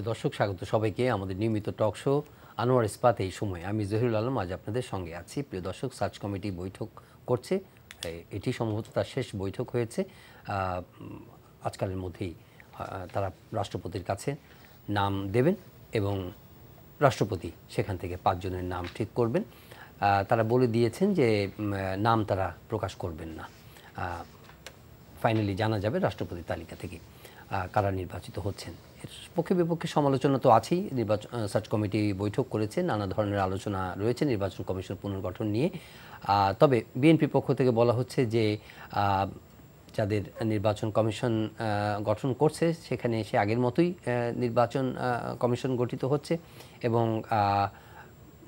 দর্শক, স্বাগত সবাইকে আমাদের নিয়মিত টক শো আনোয়ার ইস্পাত। এই সময় আমি জহিরুল আলম আজ আপনাদের সঙ্গে আছি। প্রিয় দর্শক, সার্চ কমিটি বৈঠক করছে, এটি সম্ভবত তার শেষ বৈঠক হয়েছে। আজকালের মধ্যেই তারা রাষ্ট্রপতির কাছে নাম দেবেন এবং রাষ্ট্রপতি সেখান থেকে 5 জনের নাম ঠিক করবেন। তারা বলে দিয়েছেন যে নাম তারা প্রকাশ করবেন না, ফাইনালি জানা যাবে রাষ্ট্রপতি তালিকা থেকে কারা নির্বাচিত হচ্ছেন। এর পক্ষে বিপক্ষে সমালোচনা তো আছেই। সার্চ কমিটি বৈঠক করেছে, নানা ধরনের আলোচনা রয়েছে নির্বাচন কমিশন পুনর্গঠন নিয়ে। তবে বিএনপির পক্ষ থেকে বলা হচ্ছে যে যাদের নির্বাচন কমিশন গঠন করছে সেখানে সে আগের মতোই নির্বাচন কমিশন গঠিত হচ্ছে এবং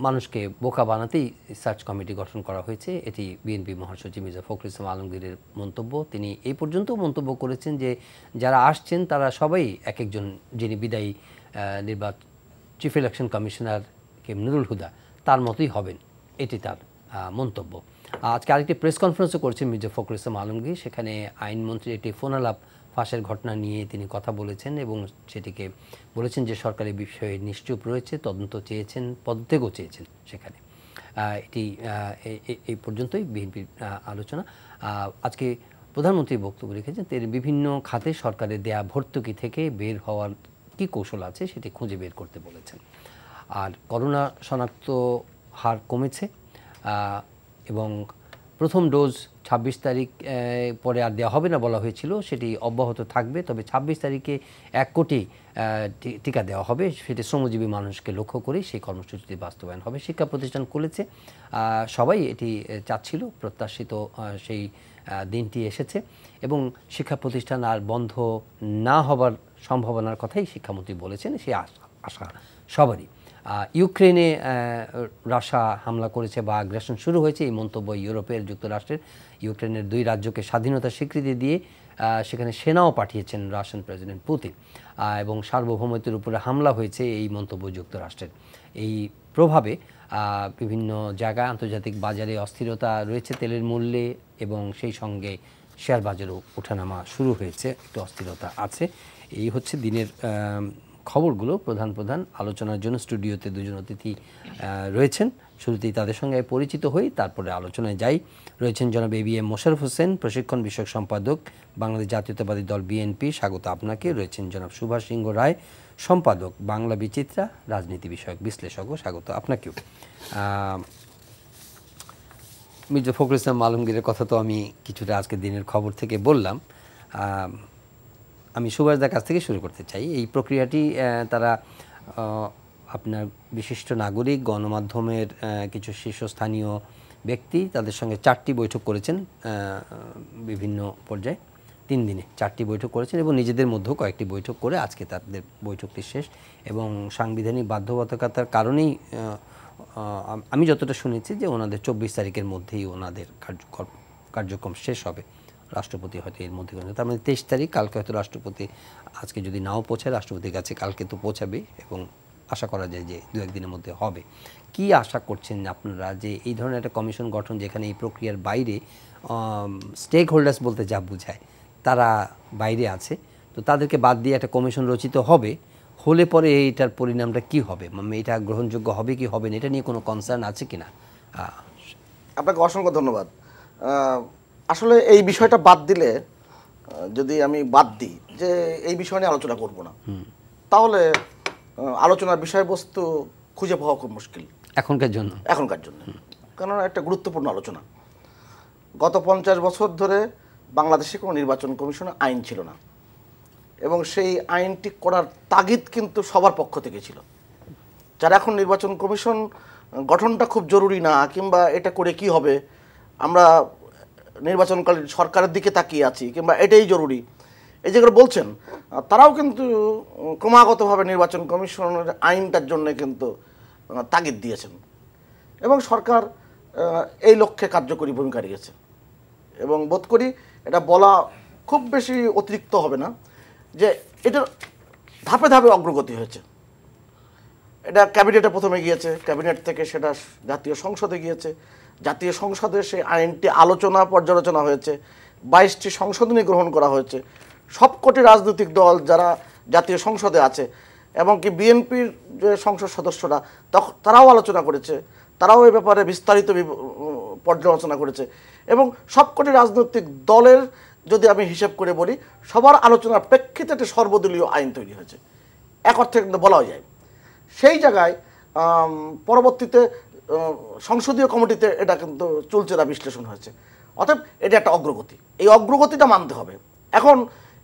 মানুষকে বোকা বানাতেই সার্চ কমিটি গঠন করা হয়েছে। এটি বিএনপি মহাসচিব মির্জা ফখরুল ইসলাম আলমগীরের মন্তব্য। তিনি এই পর্যন্ত মন্তব্য করেছেন যে যারা আসছেন তারা সবাই এক একজন, যিনি বিদায়ী চিফ ইলেকশন কমিশনার কে নুরুল হুদা তার মতোই হবেন, এটি তার মন্তব্য। আজকে আরেকটি প্রেস কনফারেন্সও করেছেন মির্জা ফখরুল ইসলাম আলমগীর। সেখানে আইনমন্ত্রীর একটি ফোনালাপ ফাঁসের ঘটনা নিয়ে তিনি কথা বলেছেন এবং সেটিকে বলেছেন যে সরকারি বিষয়ে নিশ্চুপ রয়েছে, তদন্ত চেয়েছেন, পদত্যাগও চেয়েছেন সেখানে। এটি এই পর্যন্তই বিএনপির আলোচনা। আজকে প্রধানমন্ত্রী বক্তব্য রেখেছেন, তিনি বিভিন্ন খাতে সরকারের দেয়া ভর্তুকি থেকে বের হওয়ার কী কৌশল আছে সেটি খুঁজে বের করতে বলেছেন। আর করোনা শনাক্ত হার কমেছে এবং প্রথম ডোজ 26 তারিখ পরে আর দেওয়া হবে না বলা হয়েছিল, সেটি অব্যাহত থাকবে। তবে 26 তারিখে 1 কোটি টিকা দেওয়া হবে, সেটি শ্রমজীবী মানুষকে লক্ষ্য করেই সেই কর্মসূচিটি বাস্তবায়ন হবে। শিক্ষা প্রতিষ্ঠান খুলেছে, সবাই এটি চাচ্ছিল, প্রত্যাশিত সেই দিনটি এসেছে এবং শিক্ষা প্রতিষ্ঠান আর বন্ধ না হবার সম্ভাবনার কথাই শিক্ষামন্ত্রী বলেছেন। সেই আশা সবারই। ইউক্রেনে রাশিয়া হামলা করেছে বা আগ্রাসন শুরু হয়েছে, এই মন্তব্য ইউরোপের যুক্তরাষ্ট্রের। ইউক্রেনের 2 রাজ্যকে স্বাধীনতার স্বীকৃতি দিয়ে সেখানে সেনাও পাঠিয়েছেন রাশিয়ান প্রেসিডেন্ট পুতিন এবং সার্বভৌমত্বের উপরে হামলা হয়েছে, এই মন্তব্য যুক্তরাষ্ট্রের। এই প্রভাবে বিভিন্ন জায়গায় আন্তর্জাতিক বাজারে অস্থিরতা রয়েছে তেলের মূল্যে এবং সেই সঙ্গে শেয়ার বাজারও ওঠানামা শুরু হয়েছে, একটু অস্থিরতা আছে। এই হচ্ছে দিনের খবরগুলো। প্রধান আলোচনার জন্য স্টুডিওতে 2 জন অতিথি রয়েছেন। শুরুতেই তাদের সঙ্গে পরিচিত হই, তারপরে আলোচনায় যাই। রয়েছেন জনাব ABM মোশাররফ হোসেন, প্রশিক্ষণ বিষয়ক সম্পাদক, বাংলাদেশ জাতীয়তাবাদী দল বিএনপি, স্বাগত আপনাকে। রয়েছেন জনাব সুভাষ সিংহ রায়, সম্পাদক, বাংলা বিচিত্রা, রাজনীতি বিষয়ক বিশ্লেষক, স্বাগত আপনাকেও। মির্জা ফখরুল ইসলাম আলমগীরের কথা তো আমি কিছুটা আজকে দিনের খবর থেকে বললাম। আমি সুভাষদার কাছ থেকে শুরু করতে চাই। এই প্রক্রিয়াটি তারা আপনার বিশিষ্ট নাগরিক, গণমাধ্যমের কিছু শীর্ষস্থানীয় ব্যক্তি, তাদের সঙ্গে 4টি বৈঠক করেছেন বিভিন্ন পর্যায়ে, 3 দিনে 4টি বৈঠক করেছেন এবং নিজেদের মধ্যেও কয়েকটি বৈঠক করে আজকে তাদের বৈঠকটি শেষ এবং সাংবিধানিক বাধ্যবাধকতার কারণেই আমি যতটা শুনেছি যে ওনাদের 24 তারিখের মধ্যেই ওনাদের কার্যক্রম শেষ হবে। রাষ্ট্রপতি হয়তো এর মধ্যে, তার মানে 23 তারিখ, কালকে হয়তো রাষ্ট্রপতি, আজকে যদি নাও পৌঁছায় রাষ্ট্রপতির কাছে কালকে তো পৌঁছাবে এবং আশা করা যায় যে 2-1 দিনের মধ্যে হবে। কি আশা করছেন আপনারা যে এই ধরনের একটা কমিশন গঠন, যেখানে এই প্রক্রিয়ার বাইরে স্টেক হোল্ডার্স বলতে যা বোঝায় তারা বাইরে আছে, তো তাদেরকে বাদ দিয়ে একটা কমিশন রচিত হবে, হলে পরে এইটার পরিণামটা কি হবে, মানে এটা গ্রহণযোগ্য হবে কি হবে না, এটা নিয়ে কোনো কনসার্ন আছে কিনা? আপনাকে অসংখ্য ধন্যবাদ। আসলে এই বিষয়টা বাদ দিলে, যদি আমি বাদ দিই যে এই বিষয় নিয়ে আলোচনা করব না, তাহলে আলোচনার বিষয়বস্তু খুঁজে পাওয়া খুব মুশকিল এখনকার জন্য। কারণ একটা গুরুত্বপূর্ণ আলোচনা। গত 50 বছর ধরে বাংলাদেশে কোনো নির্বাচন কমিশনে আইন ছিল না এবং সেই আইনটি করার তাগিদ কিন্তু সবার পক্ষ থেকে ছিল। যারা এখন নির্বাচন কমিশন গঠনটা খুব জরুরি না, কিংবা এটা করে কি হবে, আমরা নির্বাচনকালীন সরকারের দিকে তাকিয়ে আছি, কিংবা এটাই জরুরি, এই যেগুলো বলছেন, তারাও কিন্তু ক্রমাগতভাবে নির্বাচন কমিশনের আইনটার জন্য কিন্তু তাগিদ দিয়েছেন এবং সরকার এই লক্ষ্যে কার্যকরী ভূমিকা রেখেছে। এবং বোধ করি এটা বলা খুব বেশি অতিরিক্ত হবে না যে এটা ধাপে ধাপে অগ্রগতি হয়েছে। এটা ক্যাবিনেটে প্রথমে গিয়েছে, ক্যাবিনেট থেকে সেটা জাতীয় সংসদে গিয়েছে, জাতীয় সংসদে সেই আইনটি আলোচনা পর্যালোচনা হয়েছে, 22টি সংশোধনী গ্রহণ করা হয়েছে। সবকটি রাজনৈতিক দল যারা জাতীয় সংসদে আছে এমনকি বিএনপির যে সংসদ সদস্যরা তারাও আলোচনা করেছে, তারাও এই ব্যাপারে বিস্তারিত পর্যালোচনা করেছে এবং সবকটি রাজনৈতিক দলের যদি আমি হিসেব করে বলি সবার আলোচনার প্রেক্ষিতে একটি সর্বদলীয় আইন তৈরি হয়েছে, এক অর্থে কিন্তু বলা যায়। সেই জায়গায় পরবর্তীতে সংসদীয় কমিটিতে এটা কিন্তু চুলচেরা বিশ্লেষণ হয়েছে, অতএব এটা একটা অগ্রগতি, এই অগ্রগতিটা মানতে হবে। এখন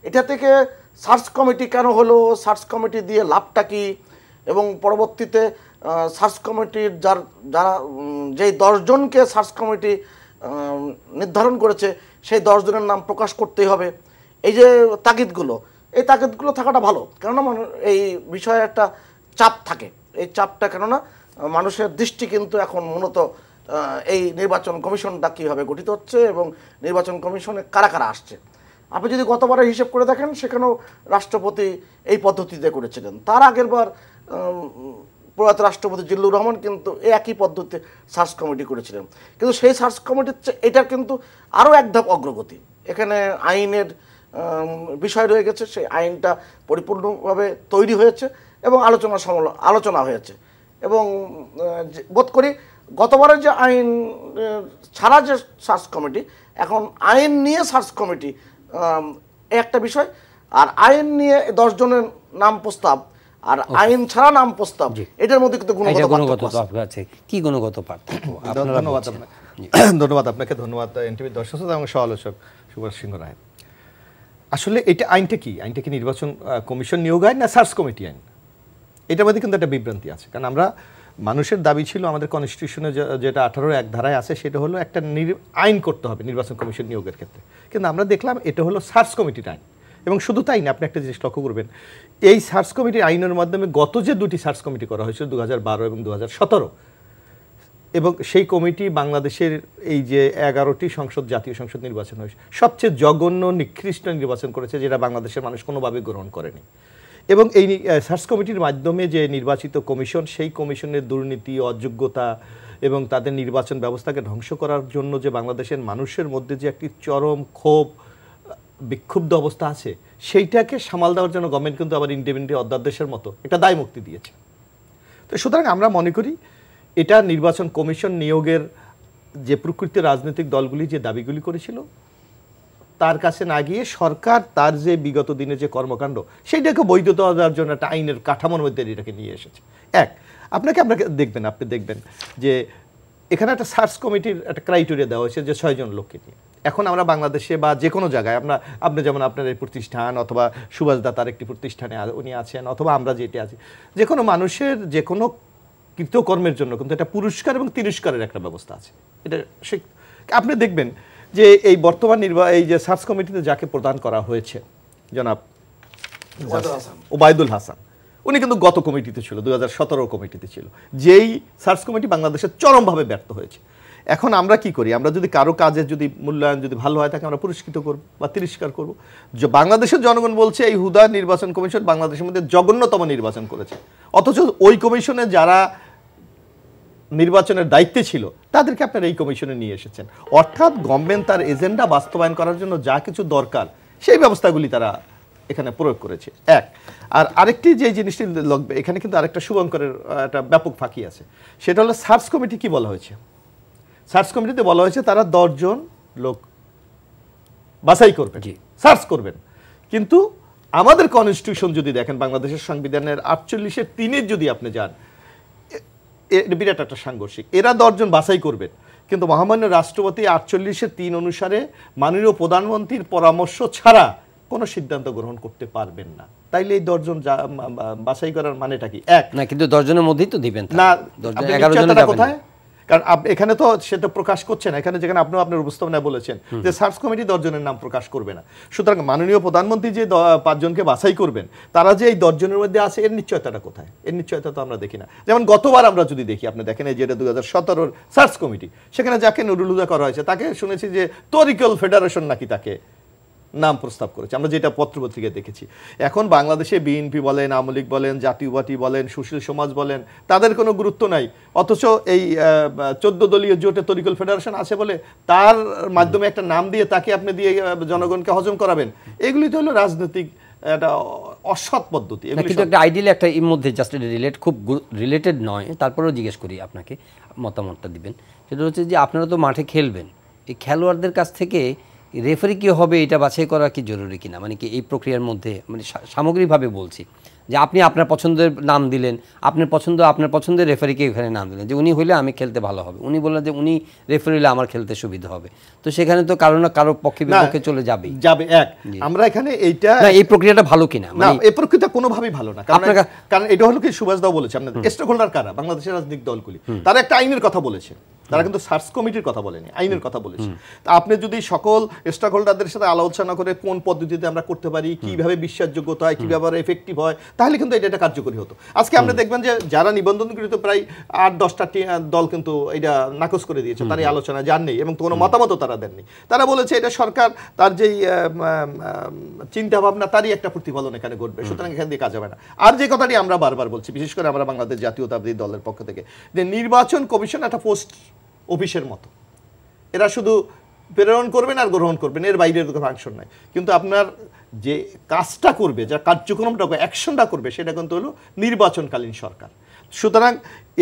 এটা থেকে সার্চ কমিটি কেন হলো, সার্চ কমিটি দিয়ে লাভটা কী, এবং পরবর্তীতে সার্চ কমিটির যারা যেই 10 জনকে সার্চ কমিটি নির্ধারণ করেছে সেই 10 জনের নাম প্রকাশ করতেই হবে, এই যে তাগিদগুলো, এই তাগিদগুলো থাকাটা ভালো, কেননা এই বিষয়ে একটা চাপ থাকে। এই চাপটা কেননা মানুষের দৃষ্টি কিন্তু এখন মূলত এই নির্বাচন কমিশনটা কীভাবে গঠিত হচ্ছে এবং নির্বাচন কমিশনে কারা কারা আসছে। আপনি যদি গতবারের হিসেব করে দেখেন সেখানেও রাষ্ট্রপতি এই পদ্ধতিতে করেছিলেন, তার আগের বার প্রয়াত রাষ্ট্রপতি জিল্লুর রহমান কিন্তু একই পদ্ধতিতে সার্চ কমিটি করেছিলেন, কিন্তু সেই সার্চ কমিটির এটার কিন্তু আরও এক ধাপ অগ্রগতি। এখানে আইনের বিষয় রয়ে গেছে, সেই আইনটা পরিপূর্ণভাবে তৈরি হয়েছে এবং আলোচনা হয়েছে এবং বোধ করি গতবারের যে আইন ছাড়া যে সার্চ কমিটি, এখন আইন নিয়ে সার্চ কমিটি একটা বিষয়, আর আইন নিয়ে 10 জনের নাম প্রস্তাব আর আইন ছাড়া নাম প্রস্তাব, এটার মধ্যে কিন্তু গুণগত পার্থক্য আছে। কি গুণগত পার্থক্য? ধন্যবাদ আপনাকে, ধন্যবাদ এনটিভির দর্শক এবং সহ-আলোচক সুভাষ সিংহ রায়। আসলে এটা আইনটা কি? আইনটা কি নির্বাচন কমিশন নিয়োগ আইন না সার্চ কমিটি আইন? এটার মধ্যে কিন্তু একটা বিভ্রান্তি আছে, কারণ আমরা মানুষের দাবি ছিল আমাদের কনস্টিটিউশনে যেটা 18(1) ধারায় আছে সেটা হলো একটা আইন করতে হবে নির্বাচন কমিশন নিয়োগের ক্ষেত্রে, কিন্তু আমরা দেখলাম এটা হলো সার্চ কমিটির আইন। এবং শুধু তাই না, আপনি একটা জিনিস লক্ষ্য করবেন, এই সার্চ কমিটির আইনের মাধ্যমে গত যে 2টি সার্চ কমিটি করা হয়েছিল 2012 এবং 2017, এবং সেই কমিটি বাংলাদেশের এই যে 11টি জাতীয় সংসদ নির্বাচন হয়েছে সবচেয়ে জঘন্য নিকৃষ্ট নির্বাচন করেছে, যেটা বাংলাদেশের মানুষ কোনোভাবে গ্রহণ করেনি। এবং এই সার্চ কমিটির মাধ্যমে যে নির্বাচিত কমিশন, সেই কমিশনের দুর্নীতি, অযোগ্যতা এবং তাদের নির্বাচন ব্যবস্থাকে ধ্বংস করার জন্য যে বাংলাদেশের মানুষের মধ্যে যে একটি চরম ক্ষোভ, বিক্ষুব্ধ অবস্থা আছে, সেইটাকে সামাল দেওয়ার জন্য গভর্নমেন্ট কিন্তু আবার ইন্ডিপেন্ডেন্ট অধ্যাদেশের মতো একটা দায় মুক্তি দিয়েছে। তো সুতরাং আমরা মনে করি এটা নির্বাচন কমিশন নিয়োগের যে প্রকৃতির রাজনৈতিক দলগুলি যে দাবিগুলি করেছিল তার কাছে না গিয়ে সরকার তার যে বিগত দিনে যে কর্মকাণ্ড সেইটাকে বৈধতা দেওয়ার জন্য একটা আইনের কাঠামোর মধ্যে এটাকে নিয়ে এসেছে। আপনি দেখবেন যে এখানে একটা সার্চ কমিটির একটা ক্রাইটেরিয়া দেওয়া হয়েছে যে 6 জন লোককে নিয়ে। এখন আমরা বাংলাদেশে বা যে কোনো জায়গায় আপনি যেমন আপনার এই প্রতিষ্ঠান অথবা সুভাষ দাতার একটি প্রতিষ্ঠানে উনি আছেন, অথবা আমরা যেটি আছি, যে কোনো মানুষের যে কোনো কৃতকর্মের জন্য কিন্তু একটা পুরস্কার এবং তিরস্কারের একটা ব্যবস্থা আছে। এটা আপনি দেখবেন যে এই বর্তমান এই যে সার্চ কমিটিতে যাকে প্রদান করা হয়েছে জনাব ওবায়দুল হাসান, উনি কিন্তু গত কমিটিতে ছিল, 2017 কমিটিতে ছিল, যেই সার্চ কমিটি বাংলাদেশের চরমভাবে ব্যর্থ হয়েছে। এখন আমরা কি করি? আমরা যদি কারো কাজের যদি মূল্যায়ন যদি ভালো হয় তাকে আমরা পুরস্কৃত করব বা তিরস্কার করব। যে বাংলাদেশের জনগণ বলছে এই হুদা নির্বাচন কমিশন বাংলাদেশের মধ্যে জঘন্যতম নির্বাচন করেছে, অথচ ওই কমিশনে যারা নির্বাচনের দায়িত্বে ছিল তাদেরকে আপনারা এই কমিশনে নিয়ে এসেছেন। অর্থাৎ গভর্নমেন্ট তার এজেন্ডা বাস্তবায়ন করার জন্য যা কিছু দরকার সেই ব্যবস্থাগুলি তারা এখানে প্রয়োগ করেছে। আর আরেকটি যে জিনিসটি লাগবে, এখানে কিন্তু আরেকটা শুভঙ্করের একটা ব্যাপক ফাঁকি আছে, সেটা হলো সার্চ কমিটি কি বলা হয়েছে। সার্চ কমিটিতে বলা হয়েছে তারা 10 জন লোক বাছাই করবেন, সার্চ করবেন। কিন্তু আমাদের কনস্টিটিউশন যদি দেখেন, বাংলাদেশের সংবিধানের 48(3) যদি আপনি যান, বিরাট একটা সাংঘর্ষিক। এরা 10 জন বাছাই করবেন, কিন্তু মহামান্য রাষ্ট্রপতি 48(3) অনুসারে মাননীয় প্রধানমন্ত্রীর পরামর্শ ছাড়া কোনো সিদ্ধান্ত গ্রহণ করতে পারবেন না। তাইলে এই 10 জন বাছাই করার মানেটা কি? না, কিন্তু 10 জনের মধ্যেই তো দিবেন না, 11 জনের কোথায়? কারণ এখানে তো সেটা প্রকাশ করছে না। এখানে যেখানে আপনিও আপনার উপস্থাপনায় বলেছেন যে সার্চ কমিটি 10 জনের নাম প্রকাশ করবে না, সুতরাং মাননীয় প্রধানমন্ত্রী যে 5 জনকে বাছাই করবেন তারা যে এই 10 জনের মধ্যে আছে এর নিশ্চয়তাটা কোথায়? এর নিশ্চয়তা তো আমরা দেখি না। যেমন গতবার আমরা যদি দেখি, আপনি দেখেন এই যেটা 2017 সার্চ কমিটি, সেখানে যাকে নুরুল হুদা করা হয়েছে তাকে শুনেছি যে তরিকল ফেডারেশন নাকি তাকে নাম প্রস্তাব করেছে, আমরা যেটা পত্রপত্রিকায় দেখেছি। এখন বাংলাদেশে বিএনপি বলেন, আওয়ামী লীগ বলেন, জাতীয় পার্টি বলেন, সুশীল সমাজ বলেন, তাদের কোনো গুরুত্ব নাই, অথচ এই 14 দলীয় জোটে তরিকল ফেডারেশন আছে বলে তার মাধ্যমে একটা নাম দিয়ে তাকে আপনি দিয়ে জনগণকে হজম করাবেন। এগুলি তো হলো রাজনৈতিক একটা অসৎ পদ্ধতি। না, কিন্তু একটা আইডিয়ালি একটা এর মধ্যে জাস্ট খুব রিলেটেড নয়, তারপরেও জিজ্ঞেস করি আপনাকে, মতামতটা দিবেন। সেটা হচ্ছে যে আপনারা তো মাঠে খেলবেন, এই খেলোয়াড়দের কাছ থেকে রেফারি কী হবে এটা বাছাই করা কি জরুরি কিনা, মানে কি এই প্রক্রিয়ার মধ্যে, মানে সামগ্রিকভাবে বলছি, যে আপনি আপনার পছন্দের নাম দিলেন, আপনার পছন্দের রেফারিকে এখানে নাম দিলেন যে উনি হইলে আমি খেলতে ভালো হবে, উনি বললেন যে উনি রেফারি হলে আমার খেলতে সুবিধা হবে, তো সেখানে তো কারো না কারো পক্ষে বিপক্ষে চলে যাবে। আমরা এখানে এইটা, এই প্রক্রিয়াটা ভালো কিনা, না এই প্রক্রিয়া কোনোভাবেই ভালো না। কারণ এটা হলো কি, সুভাষ দাও বলেছে আপনাদের স্টেক হোল্ডার কারা, বাংলাদেশের রাজনৈতিক দলগুলি, তারা একটা আইনের কথা বলেছে, তারা কিন্তু সার্চ কমিটির কথা বলেনি, আইনের কথা বলেছে। তা আপনি যদি সকল স্টেক হোল্ডারদের সাথে আলোচনা করে কোন পদ্ধতিতে আমরা করতে পারি, কিভাবে বিশ্বাসযোগ্যতা হয়, কিভাবে এফেক্টিভ হয়, তাহলে কিন্তু এটা কার্যকরী হতো। আজকে আপনি দেখবেন যে যারা নিবন্ধনকৃত প্রায় 8-10টা দল কিন্তু এটা নাকচ করে দিয়েছে, তার এই আলোচনা যাননি এবং কোনো মতামতও তারা দেননি। তারা বলেছে এটা সরকার তার যেই চিন্তা ভাবনা তারই একটা প্রতিফলন এখানে ঘটবে, সুতরাং এখান দিয়ে কাজ হবে না। আর যে কথাটি আমরা বারবার বলছি, বিশেষ করে আমরা বাংলাদেশ জাতীয়তাবাদী দলের পক্ষ থেকে, যে নির্বাচন কমিশন একটা পোস্ট অফিসের মতো, এরা শুধু প্রেরণ করবেন আর গ্রহণ করবেন, এর বাইরের কোনো ফাংশন নাই। কিন্তু আপনার যে কাজটা করবে, যা কার্যক্রমটা অ্যাকশনটা করবে, সেটা কিন্তু হলো নির্বাচনকালীন সরকার। সুতরাং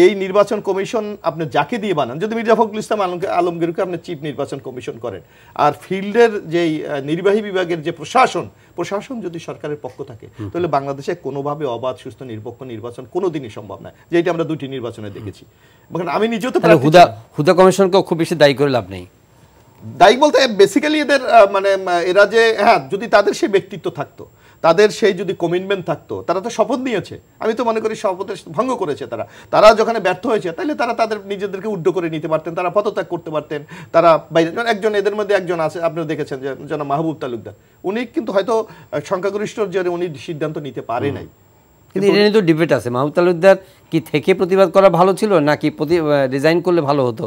এই নির্বাচন কমিশন আপনি যাকে দিয়ে বানান, যদি মির্জা ফখরুল ইসলাম আলমগীরকে আপনি চিফ নির্বাচন কমিশন করেন, আর ফিল্ডের যেই নির্বাহী বিভাগের যে প্রশাসন যদি সরকারের পক্ষ থাকে, তাহলে বাংলাদেশে কোনোভাবে অবাধ সুস্থ নিরপেক্ষ নির্বাচন কোনোদিনই সম্ভব নয়, যেটা আমরা 2টি নির্বাচনে দেখেছি। আমি নিজেও তো হুদা কমিশনকে খুব বেশি দায়ী করে লাভ নেই। দায়ী বলতে বেসিক্যালি এদের মানে এরা যে, হ্যাঁ যদি তাদের সেই ব্যক্তিত্ব থাকতো, তাদের সেই যদি কমিটমেন্ট থাকতো, তারা তো শপথ নিয়েছে, আমি তো মনে করি শপথের ভঙ্গ করেছে তারা যখন ব্যর্থ হয়েছে, তাহলে তারা তাদের নিজেদেরকে উড্ড করে নিতে পারতেন, তারা পদত্যাগ করতে পারতেন, তারা বাইরে। একজন এদের মধ্যে একজন আছে, আপনারা দেখেছেন যে জনাব মাহবুব তালুকদার, উনি কিন্তু হয়তো সংখ্যাগরিষ্ঠ জোরে উনি সিদ্ধান্ত নিতে পারে নাই। কিন্তু এটা নিয়ে তো ডিবেট আছে, মাহবুব তালুকদার কি থেকে প্রতিবাদ করা ভালো ছিল নাকি রিজাইন করলে ভালো হতো,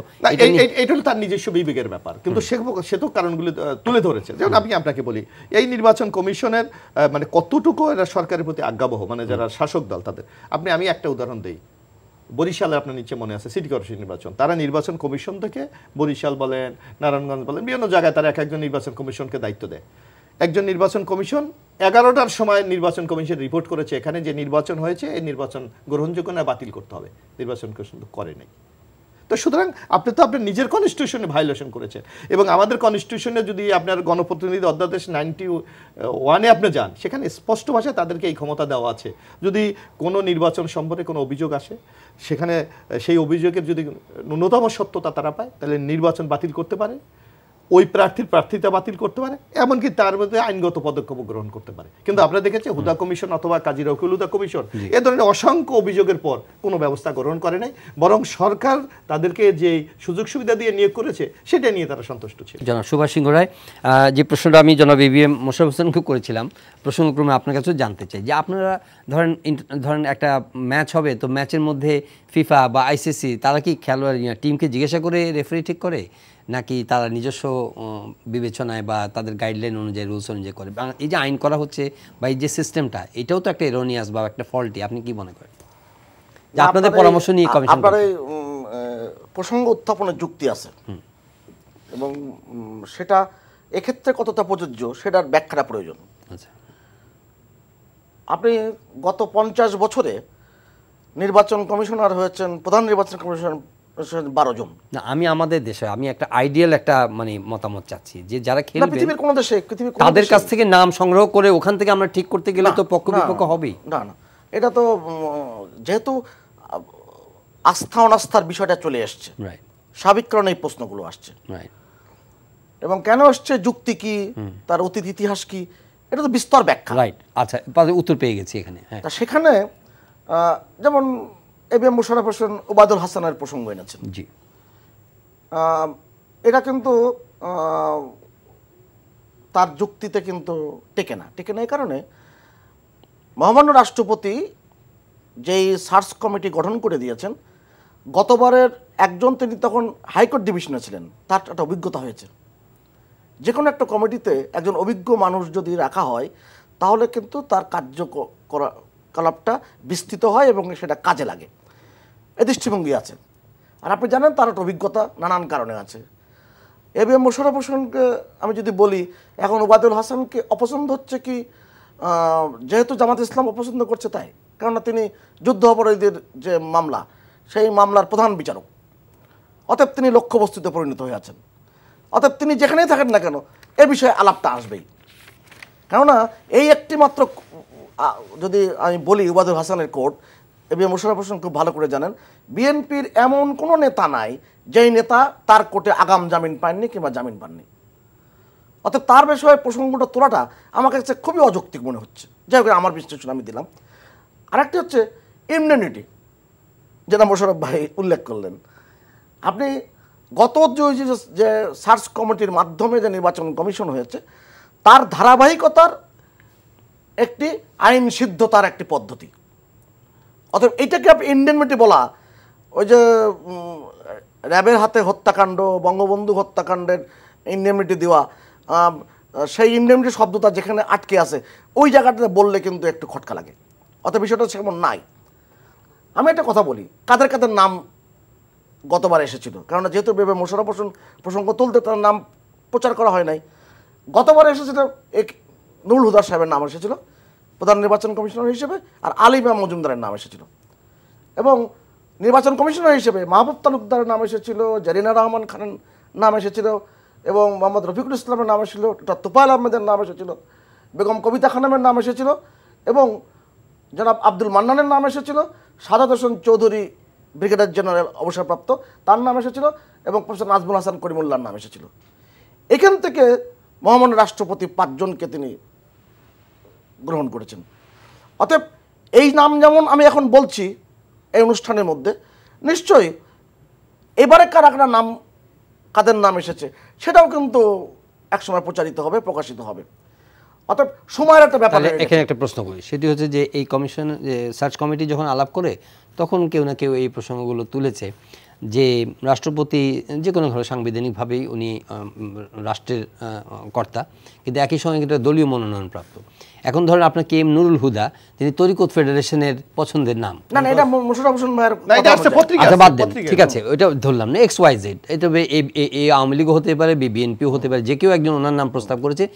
এটা হলো তার নিজস্ব বিবেকের ব্যাপার। কিন্তু সে তো কারণগুলো তুলে ধরেছে। যেমন আমি আপনাকে বলি, এই নির্বাচন কমিশনের মানে কতটুকু এরা সরকারের প্রতি আজ্ঞাবহ, মানে যারা শাসক দল তাদের। আমি একটা উদাহরণ দিই, বরিশালে আপনার নিচে মনে আছে সিটি কর্পোরেশন নির্বাচন, তারা নির্বাচন কমিশন থেকে বরিশাল বলেন, নারায়ণগঞ্জ বলেন, বিভিন্ন জায়গায় তারা একজন নির্বাচন কমিশনকে দায়িত্ব দেয়। একজন নির্বাচন কমিশন 11টার সময় নির্বাচন কমিশন রিপোর্ট করেছে এখানে যে নির্বাচন হয়েছে, এই নির্বাচন গ্রহণযোগ্য না, বাতিল করতে হবে। নির্বাচন কমিশন তো করে নাই। তো সুতরাং আপনি তো আপনার নিজের কনস্টিটিউশনে ভায়োলেশন করেছেন। এবং আমাদের কনস্টিটিউশনে যদি আপনার গণপ্রতিনিধি অধ্যাদেশ 91-এ আপনি যান, সেখানে স্পষ্ট ভাষায় তাদেরকে এই ক্ষমতা দেওয়া আছে, যদি কোনো নির্বাচন সম্পর্কে কোনো অভিযোগ আসে, সেখানে সেই অভিযোগের যদি ন্যূনতম সত্যতা তারা পায়, তাহলে নির্বাচন বাতিল করতে পারে, ওই প্রার্থিতা বাতিল করতে পারে, এমনকি তার মধ্যে আইনগত পদক্ষেপ গ্রহণ করতে পারে। কিন্তু আপনারা দেখেছেন হুদা কমিশন অথবা কাজী রকিবুল হুদা কমিশন এ ধরনের অসংখ্য অভিযোগের পর কোনো ব্যবস্থা গ্রহণ করে নাই, বরং সরকার তাদেরকে যে সুযোগ সুবিধা দিয়ে নিয়োগ করেছে সেটা নিয়ে তারা সন্তুষ্ট ছিল। জনাব সুভাষ সিংহ রায়, যে প্রশ্নটা আমি জনাব এবিএম মোশাররফ হোসেনকে করেছিলাম, প্রসঙ্গক্রমে আপনার কাছেও জানতে চাই যে আপনারা ধরেন একটা ম্যাচ হবে, তো ম্যাচের মধ্যে ফিফা বা আইসিসি তারা কি খেলোয়াড় টিমকে জিজ্ঞাসা করে রেফারি ঠিক করে, নাকি তারা নিজস্ব বিবেচনায় বা তাদের গাইডলাইন অনুযায়ী, রুলস অনুযায়ী করে? এই যে আইন করা হচ্ছে বা এই যে সিস্টেমটা, এটাও তো একটা এরোনিয়াস বা একটা ফল্টি, আপনি কি মনে করেন? যে আপনাদের পরামর্শ নিয়ে কমিশন, আপনার এই প্রসঙ্গ উত্থাপনের যুক্তি আছে এবং সেটা এক্ষেত্রে কতটা প্রযোজ্য সেটার ব্যাখ্যাটা প্রয়োজন। আচ্ছা, আপনি গত 50 বছরে নির্বাচন কমিশনার হয়েছেন, প্রধান নির্বাচন কমিশনার 12 জন। না, আমি আমাদের দেশে আমি একটা আইডিয়াল একটা মানে মতামত চাচ্ছি, যে যারা খেলবে পৃথিবীর কোন দেশে, তাদের কাছ থেকে নাম সংগ্রহ করে ওখান থেকে আমরা ঠিক করতে গেলে তো পক্ষ বিপক্ষ হবেই। না, এটা তো যেহেতু আস্থা অনাস্থার বিষয়টা চলে আসছে, স্বাভাবিক কারণে এই প্রশ্নগুলো আসছে, এবং কেন আসছে, যুক্তি কি, তার অতীত ইতিহাস কি, এটা তো বিস্তর ব্যাখ্যা। রাইট, আচ্ছা, উত্তর পেয়ে গেছি এখানে। তা সেখানে যেমন এবিএম মোশাররফ হোসেন ওবায়দুল হাসানের প্রসঙ্গ এনেছেন, জি, এটা কিন্তু তার যুক্তিতে কিন্তু টেকে না এই কারণে মহামান্য রাষ্ট্রপতি যেই সার্চ কমিটি গঠন করে দিয়েছেন, গতবারের একজন তিনি তখন হাইকোর্ট ডিভিশনে ছিলেন, তার একটা অভিজ্ঞতা হয়েছে। যে কোনো একটা কমিটিতে একজন অভিজ্ঞ মানুষ যদি রাখা হয়, তাহলে কিন্তু তার কার্যকলাপটা বিস্তৃত হয় এবং সেটা কাজে লাগে, এ দৃষ্টিভঙ্গি আছে। আর আপনি জানেন তার একটা অভিজ্ঞতা নানান কারণে আছে। এবিএম মোশাররফ হোসেনকে আমি যদি বলি, এখন ওবায়দুল হাসানকে অপছন্দ হচ্ছে কি যেহেতু জামাত ইসলাম অপছন্দ করছে তাই, কেননা তিনি যুদ্ধ অপরাধীদের যে মামলা, সেই মামলার প্রধান বিচারক, অতএব তিনি লক্ষ্যবস্তুতে পরিণত হয়ে আছেন। অতএব তিনি যেখানেই থাকেন না কেন এ বিষয়ে আলাপটা আসবেই। কেননা এই একটি মাত্র, যদি আমি বলি উবাদুল হাসানের কোর্ট, এবিএম মোশাররফ হোসেন খুব ভালো করে জানেন, বিএনপির এমন কোনো নেতা নাই যেই নেতা তার কোর্টে আগাম জামিন পাননি কিংবা জামিন পাননি। অর্থাৎ তার বিষয়ে প্রসঙ্গটা তোলাটা আমার কাছে খুবই অযৌক্তিক মনে হচ্ছে। যাই হোক, আমার বিশ্লেষণ আমি দিলাম। আরেকটি হচ্ছে ইমনিটি, যেটা মোশাররফ ভাই উল্লেখ করলেন। আপনি গত যে সার্চ কমিটির মাধ্যমে যে নির্বাচন কমিশন হয়েছে, তার ধারাবাহিকতার একটি আইন সিদ্ধতার একটি পদ্ধতি। অতএব এইটাকে আপনি ইন্ডেমনিটি বলা, ওই যে র্যাবের হাতে হত্যাকাণ্ড, বঙ্গবন্ধু হত্যাকাণ্ডের ইন্ডেমনিটি দেওয়া, সেই ইন্ডেমনিটি শব্দটা যেখানে আটকে আছে ওই জায়গাটাতে বললে কিন্তু একটু খটকা লাগে। অতএব বিষয়টা সেমন নাই। আমি একটা কথা বলি, কাদের কাদের নাম গতবার এসেছিল, কারণ যেহেতু মোশাররফ হোসেন প্রসঙ্গ তুলতে তার নাম প্রচার করা হয় নাই। গতবার এসেছিল নুরুল হুদা সাহেবের নাম এসেছিল প্রধান নির্বাচন কমিশনার হিসেবে, আর আলী ইমাম মজুমদারের নাম এসেছিল। এবং নির্বাচন কমিশনার হিসেবে মাহবুব তালুকদারের নাম এসেছিল, জারিনা রহমান খানের নাম এসেছিল, এবং মোহাম্মদ রফিকুল ইসলামের নাম এসেছিল, ডক্টর তোফায়েল আহমেদের নাম এসেছিল, বেগম কবিতা খানমের নাম এসেছিল, এবং জনাব আব্দুল মান্নানের নাম এসেছিল, সাদাত হোসেন চৌধুরী ব্রিগেডিয়ার জেনারেল অবসরপ্রাপ্ত তার নাম এসেছিল, এবং প্রফেসর নাজমুল হাসান করিমুল্লাহর নাম এসেছিল। এখান থেকে মহামান্য রাষ্ট্রপতি 5 জনকে তিনি গ্রহণ করেছেন। অতএব এই নাম যেমন আমি এখন বলছি এই অনুষ্ঠানের মধ্যে, নিশ্চয়ই এবারে কারা নাম, কাদের নাম এসেছে সেটাও কিন্তু একসময় প্রচারিত হবে, প্রকাশিত হবে। অতএব সময়ের একটা ব্যাপার। এখানে একটা প্রশ্ন করি, সেটি হচ্ছে যে এই কমিশন, সার্চ কমিটি যখন আলাপ করে তখন কেউ না কেউ এই প্রসঙ্গগুলো তুলেছে যে রাষ্ট্রপতি যে কোনো ধরনের সাংবিধানিকভাবেই উনি রাষ্ট্রের কর্তা, কিন্তু একই সঙ্গে কিন্তু দলীয় মনোনয়নপ্রাপ্ত। এখন ধরেন আপনার কে এম নুরুল হুদা, তিনি তরিকত ফেডারেশনের পছন্দের নাম। না না, এটা মোশাররফ হোসেন ভাইয়ের আচ্ছা বাদ দেন, ঠিক আছে, ওইটা ধরলাম না, XYZ, এটা এই আওয়ামী লীগও হতে পারে, বিএনপিও হতে পারে, যে কেউ একজন ওনার নাম প্রস্তাব করেছে।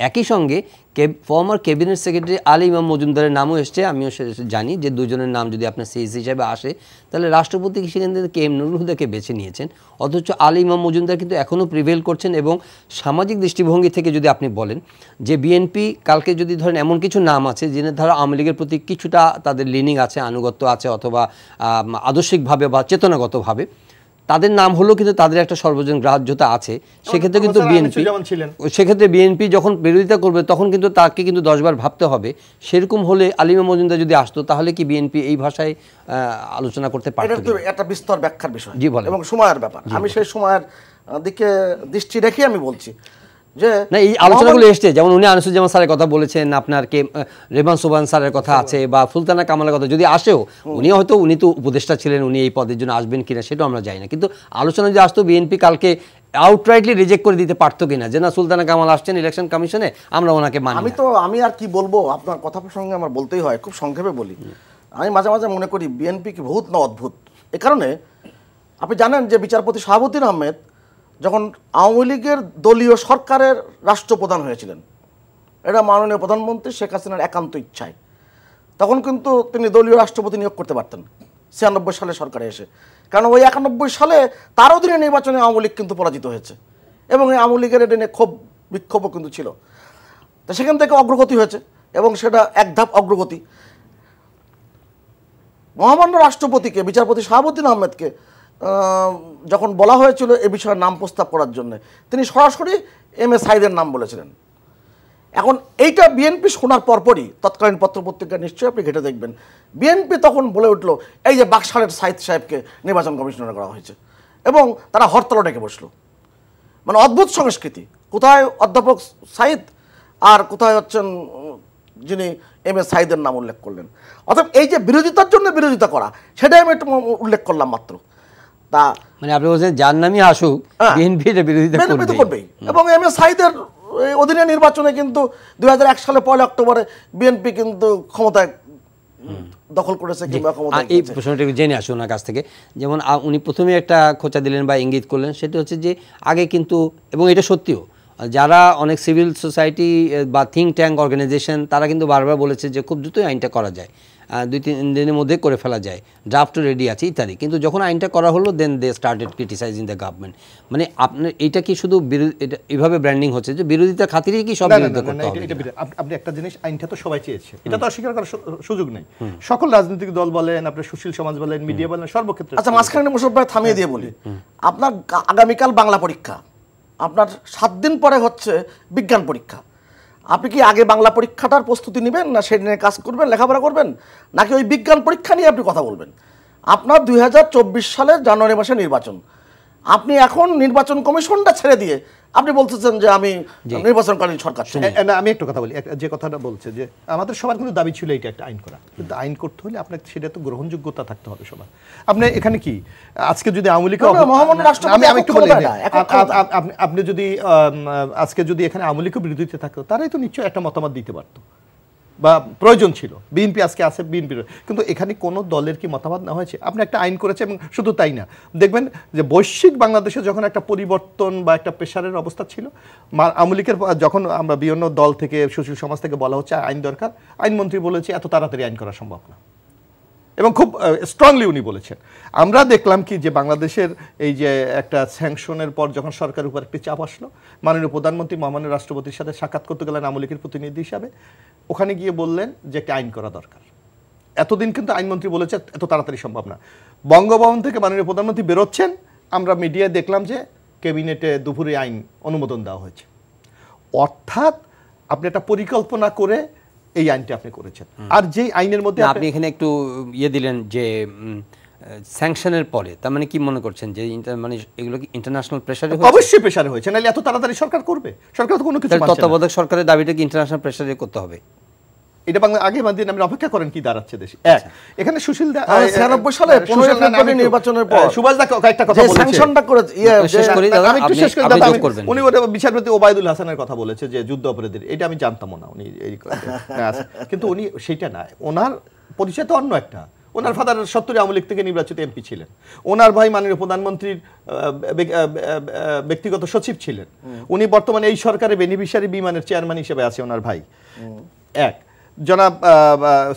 একই সঙ্গে former cabinet secretary Ali Imam মজুমদারের নামও এসছে। আমিও জানি যে দুজনের নাম যদি আপনার সিএস হিসাবে আসে, তাহলে রাষ্ট্রপতি সেখান থেকে কে এম নুরুল হুদাকে বেছে নিয়েছেন। অথচ আলী ইমাম মজুমদার কিন্তু এখনও প্রিভেল করছেন। এবং সামাজিক দৃষ্টিভঙ্গি থেকে যদি আপনি বলেন যে বিএনপি কালকে যদি ধরেন এমন কিছু নাম আছে যিনি ধরো আওয়ামী লীগের প্রতি কিছুটা তাদের লিনিং আছে, আনুগত্য আছে, অথবা আদর্শিকভাবে বা চেতনাগতভাবে তাদের নাম হলো, কিন্তু তাদের একটা সর্বজন গ্রাহ্যতা আছে, সেক্ষেত্রে কিন্তু বিএনপি যখন বিরোধিতা করবে তখন কিন্তু তাকে কিন্তু 10 বার ভাবতে হবে। সেরকম হলে আলী ইমাম মজুমদার যদি আসতো, তাহলে কি বিএনপি এই ভাষায় আলোচনা করতে পারত? এটা তো একটা বিস্তর ব্যাখ্যার বিষয় এবং সময়ের ব্যাপার। আমি সেই সময়ের দিকে দৃষ্টি রেখে আমি বলছি যে না, এই আলোচনাগুলো এসছে, যেমন উনি আনিসুজ্জামান স্যারের কথা বলেছেন, আপনার কে রেমান সোবান স্যারের কথা আছে, বা সুলতানা কামালের কথা যদি আসেও, উনি তো উপদেষ্টা ছিলেন, উনি এই পদের জন্য আসবেন কিনা সেটাও আমরা জানি না। কিন্তু আলোচনা যদি আসতো, বিএনপি কালকে আউটরাইটলি রিজেক্ট করে দিতে পারতো কিনা যে না, সুলতানা কামাল আসছেন ইলেকশন কমিশনে, আমরা ওনাকে মানি। আমি আর কি বলবো, আপনার কথা প্রসঙ্গে আমার বলতেই হয়, খুব সংক্ষেপে বলি। আমি মাঝে মাঝে মনে করি বিএনপি কি বহুত না অদ্ভুত। এ কারণে আপনি জানেন যে বিচারপতি শাহাবুদ্দিন আহমেদ যখন আওয়ামী লীগের দলীয় সরকারের রাষ্ট্রপ্রধান হয়েছিলেন, এটা মাননীয় প্রধানমন্ত্রী শেখ হাসিনার একান্ত ইচ্ছায়, তখন কিন্তু তিনি দলীয় রাষ্ট্রপতি নিয়োগ করতে পারতেন 96 সালে সরকারে এসে। কারণ ওই 91 সালে তার অধীনে নির্বাচনে আওয়ামী লীগ কিন্তু পরাজিত হয়েছে, এবং এই আওয়ামী লীগের এটা নিয়ে ক্ষোভ বিক্ষোভও কিন্তু ছিল। তো সেখান থেকে অগ্রগতি হয়েছে, এবং সেটা এক ধাপ অগ্রগতি। মহামান্য রাষ্ট্রপতিকে, বিচারপতি শাহাবুদ্দিন আহমেদকে যখন বলা হয়েছিল এ বিষয়ে নাম প্রস্তাব করার জন্য, তিনি সরাসরি এম এ সাইদের নাম বলেছিলেন। এখন এইটা বিএনপি শোনার পরপরই তৎকালীন পত্রপত্রিকা নিশ্চয়ই আপনি ঘেটে দেখবেন, বিএনপি তখন বলে উঠলো এই যে বাকশালের সাইদ সাহেবকে নির্বাচন কমিশনার করা হয়েছে, এবং তারা হরতাল ডেকে বসলো। মানে অদ্ভুত সংস্কৃতি, কোথায় অধ্যাপক সাইদ আর কোথায় হচ্ছেন যিনি এম এ সাইদের নাম উল্লেখ করলেন। অর্থাৎ এই যে বিরোধিতার জন্য বিরোধিতা করা, সেটাই আমি একটু উল্লেখ করলাম মাত্র। তা মানে আপনি বলছেন যার নামই আসুক, বিএনপি এটা বিরোধিতা করবেই। এবং এম এ সাইদের অধীনে নির্বাচনে কিন্তু 2001 সালে 1 অক্টোবরে বিএনপি কিন্তু ক্ষমতায় দখল করেছে কিংবা ক্ষমতায়। এই প্রশ্নটা জেনে আসুন ওনার কাছ থেকে। যেমন উনি প্রথমে একটা খোঁচা দিলেন বা ইঙ্গিত করলেন, সেটা হচ্ছে যে আগে কিন্তু, এবং এটা সত্যিও, যারা অনেক সিভিল সোসাইটি বা থিঙ্ক ট্যাঙ্ক অর্গানাইজেশন তারা কিন্তু বারবার বলেছে যে খুব দ্রুতই আইনটা করা যায়, 2-3 দিনের মধ্যে করে ফেলা যায়, ড্রাফটও রেডি আছে ইত্যাদি। কিন্তু যখন আইনটা করা হলো then they started criticising the government. মানে আপনার এটা কি শুধু এইভাবে ব্র্যান্ডিং হচ্ছে যে বিরোধিতার খাতিরেই কি সব বিরোধিতা করতে হবে? আপনি একটা জিনিস, আইনটা তো সবাই চেয়েছে, এটা তো অস্বীকার করার সুযোগ নেই। সকল রাজনৈতিক দল বলেন, আপনার সুশীল সমাজ বলেন, মিডিয়া বলেন, সর্বক্ষেত্রে। আচ্ছা, মাঝখানে মোশাররফ ভাই থামিয়ে দিয়ে বলি, আপনার আগামীকাল বাংলা পরীক্ষা, আপনার 7 দিন পরে হচ্ছে বিজ্ঞান পরীক্ষা। আপনি কি আগে বাংলা পরীক্ষাটার প্রস্তুতি নেবেন, না সেটা নিয়ে কাজ করবেন, লেখাপড়া করবেন, নাকি ওই বিজ্ঞান পরীক্ষা নিয়ে আপনি কথা বলবেন? আপনার 2024 সালের জানুয়ারি মাসে নির্বাচন, আপনি এখন নির্বাচন কমিশনটা ছেড়ে দিয়ে আপনি বলতেছেন যে আমি নির্বাচনকালীন সরকার। না, আমি একটু কথা বলি, যে কথাটা বলছে যে আমাদের সবার কিন্তু দাবি ছিল এটা একটা আইন করা, কিন্তু আইন করতে হলে আপনাকে সেটা তো গ্রহণযোগ্যতা থাকতে হবে সবার। আপনি এখানে কি আজকে যদি আওয়ামী লীগ, আমি একটু বলি, আপনি যদি আজকে যদি এখানে আওয়ামী লীগের বিরোধিতা থাকতো, তারাই তো নিশ্চয়ই একটা মতামত দিতে পারতো বা প্রয়োজন ছিল। বিএনপি আজকে আছে, বিএনপির, কিন্তু এখানে কোনো দলের কি মতামত না হয়েছে? আপনি একটা আইন করেছে, এবং শুধু তাই না, দেখবেন যে বৈশ্বিক বাংলাদেশে যখন একটা পরিবর্তন বা একটা প্রেশারের অবস্থা ছিল, আওয়ামী লীগের যখন আমরা বিভিন্ন দল থেকে, সুশীল সমাজ থেকে বলা হচ্ছে আইন দরকার, আইনমন্ত্রী বলেছে এত তাড়াতাড়ি আইন করা সম্ভব না, এবং খুব স্ট্রংলি উনি বলেছেন। আমরা দেখলাম কি যে বাংলাদেশের এই যে একটা স্যাংশনের পর যখন সরকারের উপর একটি চাপ আসলো, মাননীয় প্রধানমন্ত্রী মহামান্য রাষ্ট্রপতির সাথে সাক্ষাৎ করতে গেলেন আওয়ামী লীগের প্রতিনিধি হিসাবে, ওখানে গিয়ে বললেন যে একটা আইন করা দরকার। এতদিন কিন্তু আইনমন্ত্রী বলেছে এত তাড়াতাড়ি সম্ভব না। বঙ্গভবন থেকে মাননীয় প্রধানমন্ত্রী বেরোচ্ছেন, আমরা মিডিয়ায় দেখলাম যে ক্যাবিনেটে দুপুরে আইন অনুমোদন দেওয়া হয়েছে। অর্থাৎ আপনি একটা পরিকল্পনা করে এই আইনটি আপনি করেছেন। আর যেই আইনের মধ্যে আপনি এখানে একটু ইয়ে দিলেন যে স্যাংশনের পরে, তার মানে কি মনে করছেন যে মানে এগুলো কি ইন্টারন্যাশনাল প্রেসারে হয়েছে? অবশ্যই প্রেসারে হয়েছে, নাহলে এত তাড়াতাড়ি সরকার করবে? সরকার তো কোনো কিছু মানছে না। তত্ত্বাবধায়ক সরকারের দাবিটা কি ইন্টারন্যাশনাল প্রেসারে করতে হবে? এটা বাংলা আগে বাদ দিন, আপনি অপেক্ষা করেন কি দাঁড়াচ্ছে দেশে। এক, এখানে সুশীল 96 সালে 15 ফেব্রুয়ারি নির্বাচনের পর সুভাষ দা কয়েকটা কথা বলেছে, স্যাংশনটা করে আমি একটু শেষ করে দাদা, উনি ওটা বিচারপতি ওবায়দুল হাসানের কথা বলেছে যে যুদ্ধ অপরাধীর, এটা আমি জানতাম না উনি এই কিন্তু উনি সেটা না, ওনার পরিচয় তো অন্য একটা। ওনার ফাদার 70 আওয়ামী লীগ থেকে নির্বাচিত এমপি ছিলেন, ওনার ভাই মাননীয় প্রধানমন্ত্রীর ব্যক্তিগত সচিব ছিলেন, উনি বর্তমানে এই সরকারের বেনিফিশিয়ারি বিমানের চেয়ারম্যান হিসেবে আছে ওনার ভাই। এক, জনাব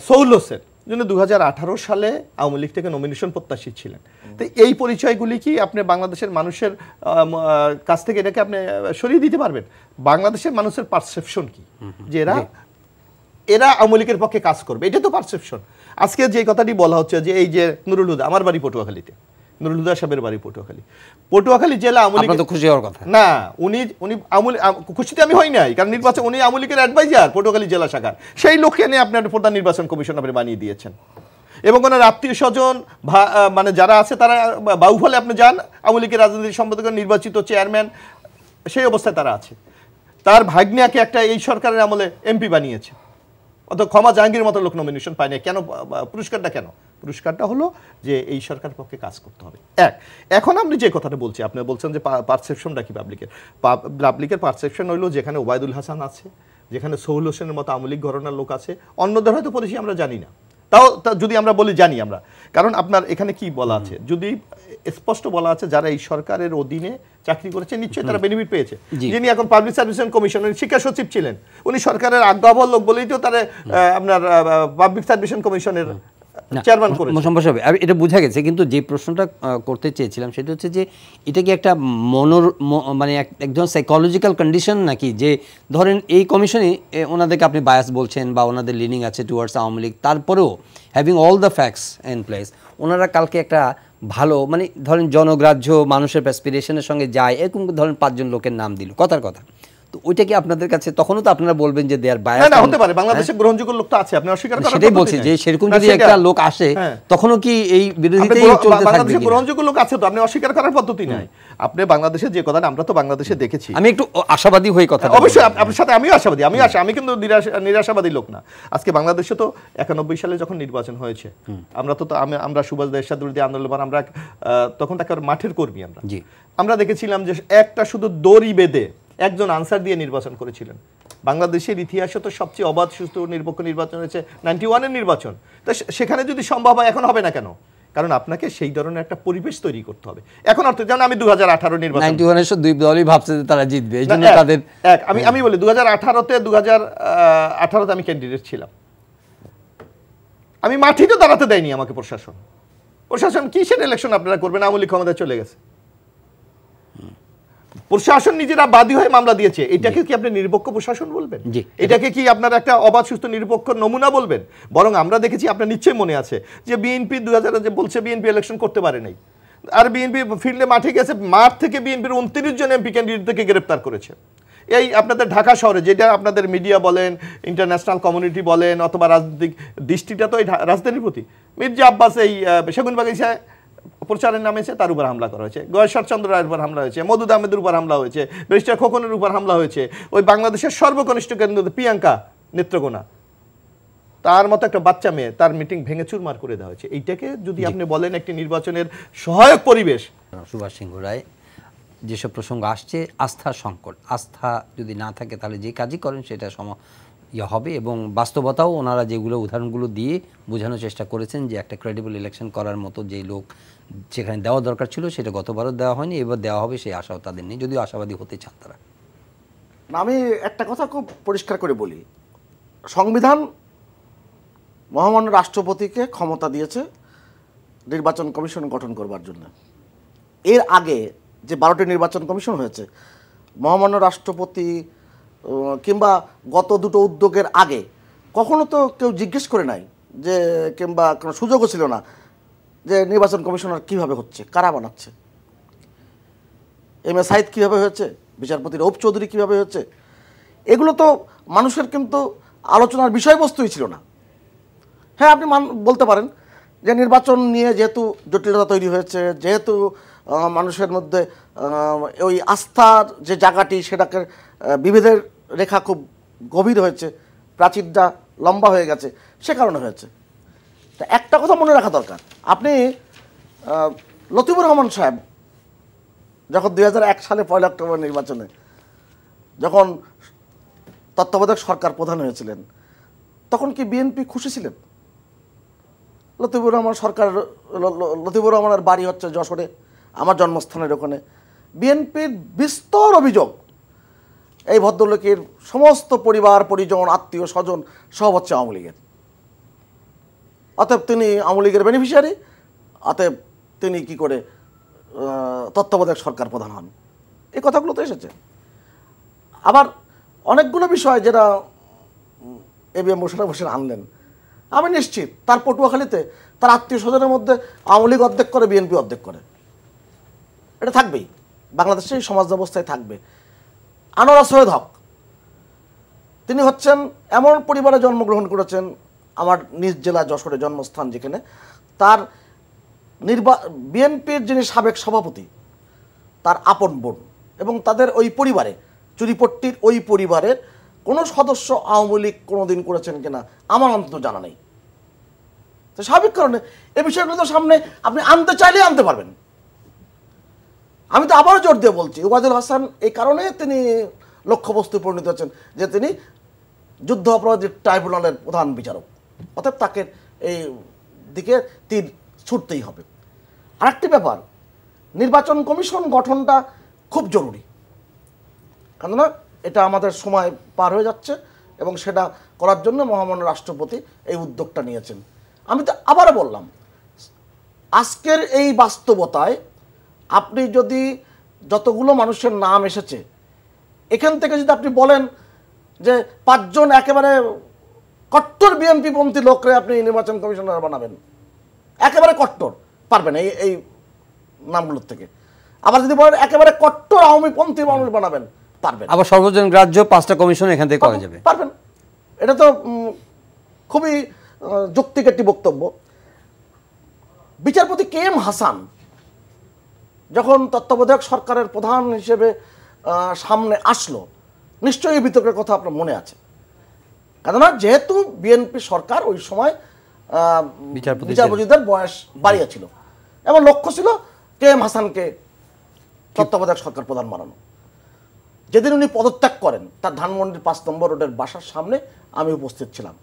সৌল হোসেন যিনি 2018 সালে আওয়ামী লীগ থেকে নমিনেশন প্রত্যাশী ছিলেন। তো এই পরিচয়গুলি কি আপনি বাংলাদেশের মানুষের কাছ থেকে এটাকে আপনি সরিয়ে দিতে পারবেন? বাংলাদেশের মানুষের পারসেপশন কি যে এরা আওয়ামী লীগের পক্ষে কাজ করবে, এটা তো পারসেপশন। আজকে যে কথাটি বলা হচ্ছে যে এই যে নুরুল হুদা, আমার বাড়ি পটুয়াখালীতে, নুরুল হুদা সাহেবের বাড়ি পটুয়াখালী জেলা আওয়ামী লীগ, তো খুশি হওয়ার কথা না, উনি খুশিতে আমি হই নাই, কারণ নির্বাচন উনি আওয়ামী লীগের অ্যাডভাইজার পটুয়াখালী জেলা শাখার, সেই লোককে নিয়ে আপনার প্রধান নির্বাচন কমিশন আপনি বানিয়ে দিয়েছেন। এবং ওনার আত্মীয় স্বজন মানে যারা আছে তারা বাউফলে আপনি যান, আওয়ামী লীগের রাজনৈতিক সম্পাদকের নির্বাচিত চেয়ারম্যান সেই অবস্থায় তারা আছে। তার ভাগ্নিয়াকে একটা এই সরকারের আমলে এমপি বানিয়েছে, অত ক্ষমা জাহাঙ্গীর মতো লোক নমিনেশন পায় না কেন? পুরস্কারটা কেন? পুরস্কারটা হলো যে এই সরকারের পক্ষে কাজ করতে হবে। এক, এখন আপনি যে কথাটা বলছি, আপনি বলছেন যে পারসেপশনটা কি পাবলিকের পারসেপশন হইলো যেখানে ওবায়দুল হাসান আছে, যেখানে সৌল হোসেনের মতো আওয়ামী লীগ ঘরানার লোক আছে, অন্যদের হয়তো পরিচয় আমরা জানি না, তাও যদি আমরা বলি জানি আমরা, কারণ আপনার এখানে কি বলা আছে, যদি স্পষ্ট বলা আছে যারা এই সরকারের অধীনে চাকরি করেছে নিশ্চয়ই তারা বেনিফিট পেয়েছে। যিনি এখন পাবলিক সার্ভিস কমিশনের শিক্ষা সচিব ছিলেন, উনি সরকারের আজ্ঞাবহ লোক বলেই তো তারা আপনার পাবলিক সার্ভিস কমিশনের চেয়ারম্যান করেছে। এটা বোঝা গেছে, কিন্তু যে প্রশ্নটা করতে চেয়েছিলাম সেটা হচ্ছে যে এটা কি একটা মানে একজন সাইকোলজিক্যাল কন্ডিশন নাকি, যে ধরেন এই কমিশনে ওনাদেরকে আপনি বায়াস বলছেন বা ওনাদের লিনিং আছে টুয়ার্ডস আওয়ামী লীগ, তারপরেও having all the facts in place, ওনারা কালকে একটা ভালো মানে ধরেন জনগ্রাহ্য মানুষের অ্যাসপিরেশনের সঙ্গে যায়, এরকম ধরেন 5 জন লোকের নাম দিল কথার কথা, তো ওইটা কি আপনাদের কাছে তখনও তো আপনারা বলবেন যে দেয়ার বায়াস? না, হতে পারে, বাংলাদেশে গ্রহণযোগ্য লোক তো আছে, আপনি অস্বীকার করেন, সেটাই বলছি যে সেরকম যদি একটা লোক আসে তখনও কি এই বিরোধিতাই চলতে থাকবে? বাংলাদেশে গ্রহণযোগ্য লোক আছে তো, আপনি অস্বীকার করার পদ্ধতি নাই। আপনি বাংলাদেশে যে কথা, আমরা তো বাংলাদেশে দেখেছি, আমি একটু আশাবাদী হই কথা, অবশ্যই আপনার সাথে আমিও আশাবাদী, আমি কিন্তু নিরাশাবাদী লোক না। আজকে বাংলাদেশে তো 91 সালে যখন নির্বাচন হয়েছে, আমরা তো আমরা সুভাষ দেশ বিরোধী আন্দোলন, আমরা তখন তাকে মাঠের কর্মী, আমরা দেখেছিলাম যে একটা শুধু দড়ি বেঁধে একজন আনসার দিয়ে নির্বাচন করেছিলেন। বাংলাদেশের ইতিহাসে তো সবচেয়ে অবাধ সুষ্ঠু নিরপেক্ষ নির্বাচন হয়েছে 91-এর নির্বাচন। তো সেখানে যদি সম্ভব হয়, এখন হবে না কেন? কারণ আপনাকে সেই ধরনের একটা পরিবেশ তৈরি করতে হবে। এখন অর্থ যেমন আমি 2018 নির্বাচন 91 দুই দলই ভাবছে যে তারা জিতবে, এই জন্য তাদের আমি বলি 2018 আমি ক্যান্ডিডেট ছিলাম, আমি মাটিতে দাঁড়াতে দেয়নি আমাকে প্রশাসন কিসের ইলেকশন আপনারা করবেন, আওয়ামী লীগ ক্ষমতায় চলে গেছে, প্রশাসন নিজেরা বাদী হয়ে মামলা দিয়েছে। এটাকে কি আপনি নিরপেক্ষ প্রশাসন বলবেন? এটাকে কি আপনার একটা অবাধ সুস্থ নিরপেক্ষ নমুনা বলবেন? বরং আমরা দেখেছি, আপনার নিশ্চয়ই মনে আছে যে বিএনপি 2000 যে বলছে বিএনপি ইলেকশন করতে পারে নাই, আর বিএনপি ফিল্ডে মাঠে গেছে, মাঠ থেকে বিএনপির 29 জন এমপি ক্যান্ডিডেট থেকে গ্রেপ্তার করেছে। এই আপনাদের ঢাকা শহরে, যেটা আপনাদের মিডিয়া বলেন, ইন্টারন্যাশনাল কমিউনিটি বলেন, অথবা রাজনৈতিক দৃষ্টিটা তো এই রাজধানীর প্রতি। মির্জা আব্বাস এই সেগুনবাগিচায় প্রচারের নামে তার উপর হামলা করা হয়েছে, গয়েশ্বর চন্দ্র রায়ের উপর হামলা হয়েছে, মধুদ আহমেদের উপর হামলা হয়েছে, ব্যারিস্টার খোকনের উপর হামলা হয়েছে, ওই বাংলাদেশের সর্বকনিষ্ঠ কেন্দ্র প্রিয়াঙ্কা নেত্রকোনা, তার মতো একটা বাচ্চা মেয়ে, তার মিটিং ভেঙে চুরমার করে দেওয়া হয়েছে। এইটাকে যদি আপনি বলেন একটি নির্বাচনের সহায়ক পরিবেশ। সুভাষ সিংহ রায়, যেসব প্রসঙ্গ আসছে, আস্থার সংকট, আস্থা যদি না থাকে তাহলে যে কাজই করেন সেটা হবে, এবং বাস্তবতাও ওনারা যেগুলো উদাহরণগুলো দিয়ে বোঝানোর চেষ্টা করেছেন যে একটা ক্রেডিবল ইলেকশন করার মতো যে লোক যেখানে দেওয়া দরকার ছিল সেটা গতবারও দেওয়া হয়নি, এবার দেওয়া হবে সেই আশাও তাদের নেই, যদিও আশাবাদী হতে চান তারা। আমি একটা কথা খুব পরিষ্কার করে বলি, সংবিধান মহামান্য রাষ্ট্রপতিকে ক্ষমতা দিয়েছে নির্বাচন কমিশন গঠন করবার জন্য। এর আগে যে 12টি নির্বাচন কমিশন হয়েছে, মহামান্য রাষ্ট্রপতি কিংবা গত দুটো উদ্যোগের আগে কখনো তো কেউ জিজ্ঞেস করে নাই যে, কিংবা কোনো সুযোগও ছিল না যে নির্বাচন কমিশনার কীভাবে হচ্ছে, কারা বানাচ্ছে, এম এ সাইদ কীভাবে হয়েছে, বিচারপতি রৌফ চৌধুরী কীভাবে হচ্ছে, এগুলো তো মানুষের কিন্তু আলোচনার বিষয়বস্তুই ছিল না। হ্যাঁ, আপনি বলতে পারেন যে নির্বাচন নিয়ে যেহেতু জটিলতা তৈরি হয়েছে, যেহেতু মানুষের মধ্যে ওই আস্থার যে জায়গাটি সেটাকে বিভেদের রেখা খুব গভীর হয়েছে, প্রাচীরটা লম্বা হয়ে গেছে, সে কারণে হয়েছে। তা একটা কথা মনে রাখা দরকার, আপনি লতিফুর রহমান সাহেব যখন 2001 সালে 1 অক্টোবর নির্বাচনে যখন তত্ত্বাবধায়ক সরকার প্রধান হয়েছিলেন, তখন কি বিএনপি খুশি ছিলেন? লতিফুর রহমানের বাড়ি হচ্ছে যশোরে, আমার জন্মস্থানের ওখানে। বিএনপির বিস্তর অভিযোগ এই ভদ্রলোকের সমস্ত পরিবার পরিজন আত্মীয় স্বজন সব হচ্ছে আওয়ামী লীগের, অতএব তিনি আওয়ামী লীগের বেনিফিশিয়ারি, অতএব তিনি কি করে তত্ত্বাবধায়ক সরকার প্রধান হন, এই কথাগুলো তো এসেছে। আবার অনেকগুলো বিষয় যেটা এবিএম মোশাররফ হোসেন আনলেন, আমি নিশ্চিত তার পটুয়াখালীতে তার আত্মীয় স্বজনের মধ্যে আওয়ামী লীগ অর্ধেক করে, বিএনপি অর্ধেক করে, এটা থাকবেই, বাংলাদেশের এই সমাজ ব্যবস্থায় থাকবে। আনোয়ারা সৈয়দ হক, তিনি হচ্ছেন এমন পরিবারে জন্মগ্রহণ করেছেন, আমার নিজ জেলা যশোরে জন্মস্থান, যেখানে তার বিএনপির যিনি সাবেক সভাপতি তার আপন বোন, এবং তাদের ওই পরিবারে, চুরিপট্টির ওই পরিবারের কোনো সদস্য আওয়ামী লীগ কোনোদিন করেছেন কিনা আমার অন্তত জানা নেই। তো স্বাভাবিক কারণে এই বিষয়গুলো তো সামনে আপনি আনতে চাইলে আনতে পারবেন। আমি তো আবারও জোর দিয়ে বলছি, ওবায়দুল হাসান এই কারণে তিনি লক্ষ্যবস্তু পরিণত হচ্ছেন যে তিনি যুদ্ধ অপরাধী ট্রাইব্যুনালের প্রধান বিচারক, অর্থাৎ তাকে এই দিকে তীর ছুটতেই হবে। আরেকটি ব্যাপার, নির্বাচন কমিশন গঠনটা খুব জরুরি, কেননা এটা আমাদের সময় পার হয়ে যাচ্ছে এবং সেটা করার জন্য মহামান্য রাষ্ট্রপতি এই উদ্যোগটা নিয়েছেন। আমি তো আবারও বললাম, আজকের এই বাস্তবতায় আপনি যদি যতগুলো মানুষের নাম এসেছে এখান থেকে যদি আপনি বলেন যে 5 জন একেবারে কট্টর বিএনপিপন্থী লোকরে আপনি নির্বাচন কমিশনার বানাবেন, একেবারে কট্টর, পারবেন এই নামগুলোর থেকে। আবার যদি বলেন একেবারে কট্টর আওয়ামীপন্থী মানুষ বানাবেন, পারবেন। আবার সর্বজন গ্রাহ্য 5টা কমিশন এখান থেকে করা যাবে, পারবেন। এটা তো খুবই যৌক্তিক একটি বক্তব্য। বিচারপতি কে এম হাসান যখন তত্ত্বাবধায়ক সরকারের প্রধান হিসেবে সামনে আসলো, নিশ্চয়ই এই বিতর্কের কথা আপনার মনে আছে, কেননা যেহেতু বিএনপি সরকার ওই সময় বিচারপতিদের বয়স বাড়িয়েছিল এবং লক্ষ্য ছিল কে এম হাসানকে তত্ত্বাবধায়ক সরকার প্রধান বানানো। যেদিন উনি পদত্যাগ করেন, তার ধানমন্ডির 5 নম্বর রোডের বাসার সামনে আমি উপস্থিত ছিলাম।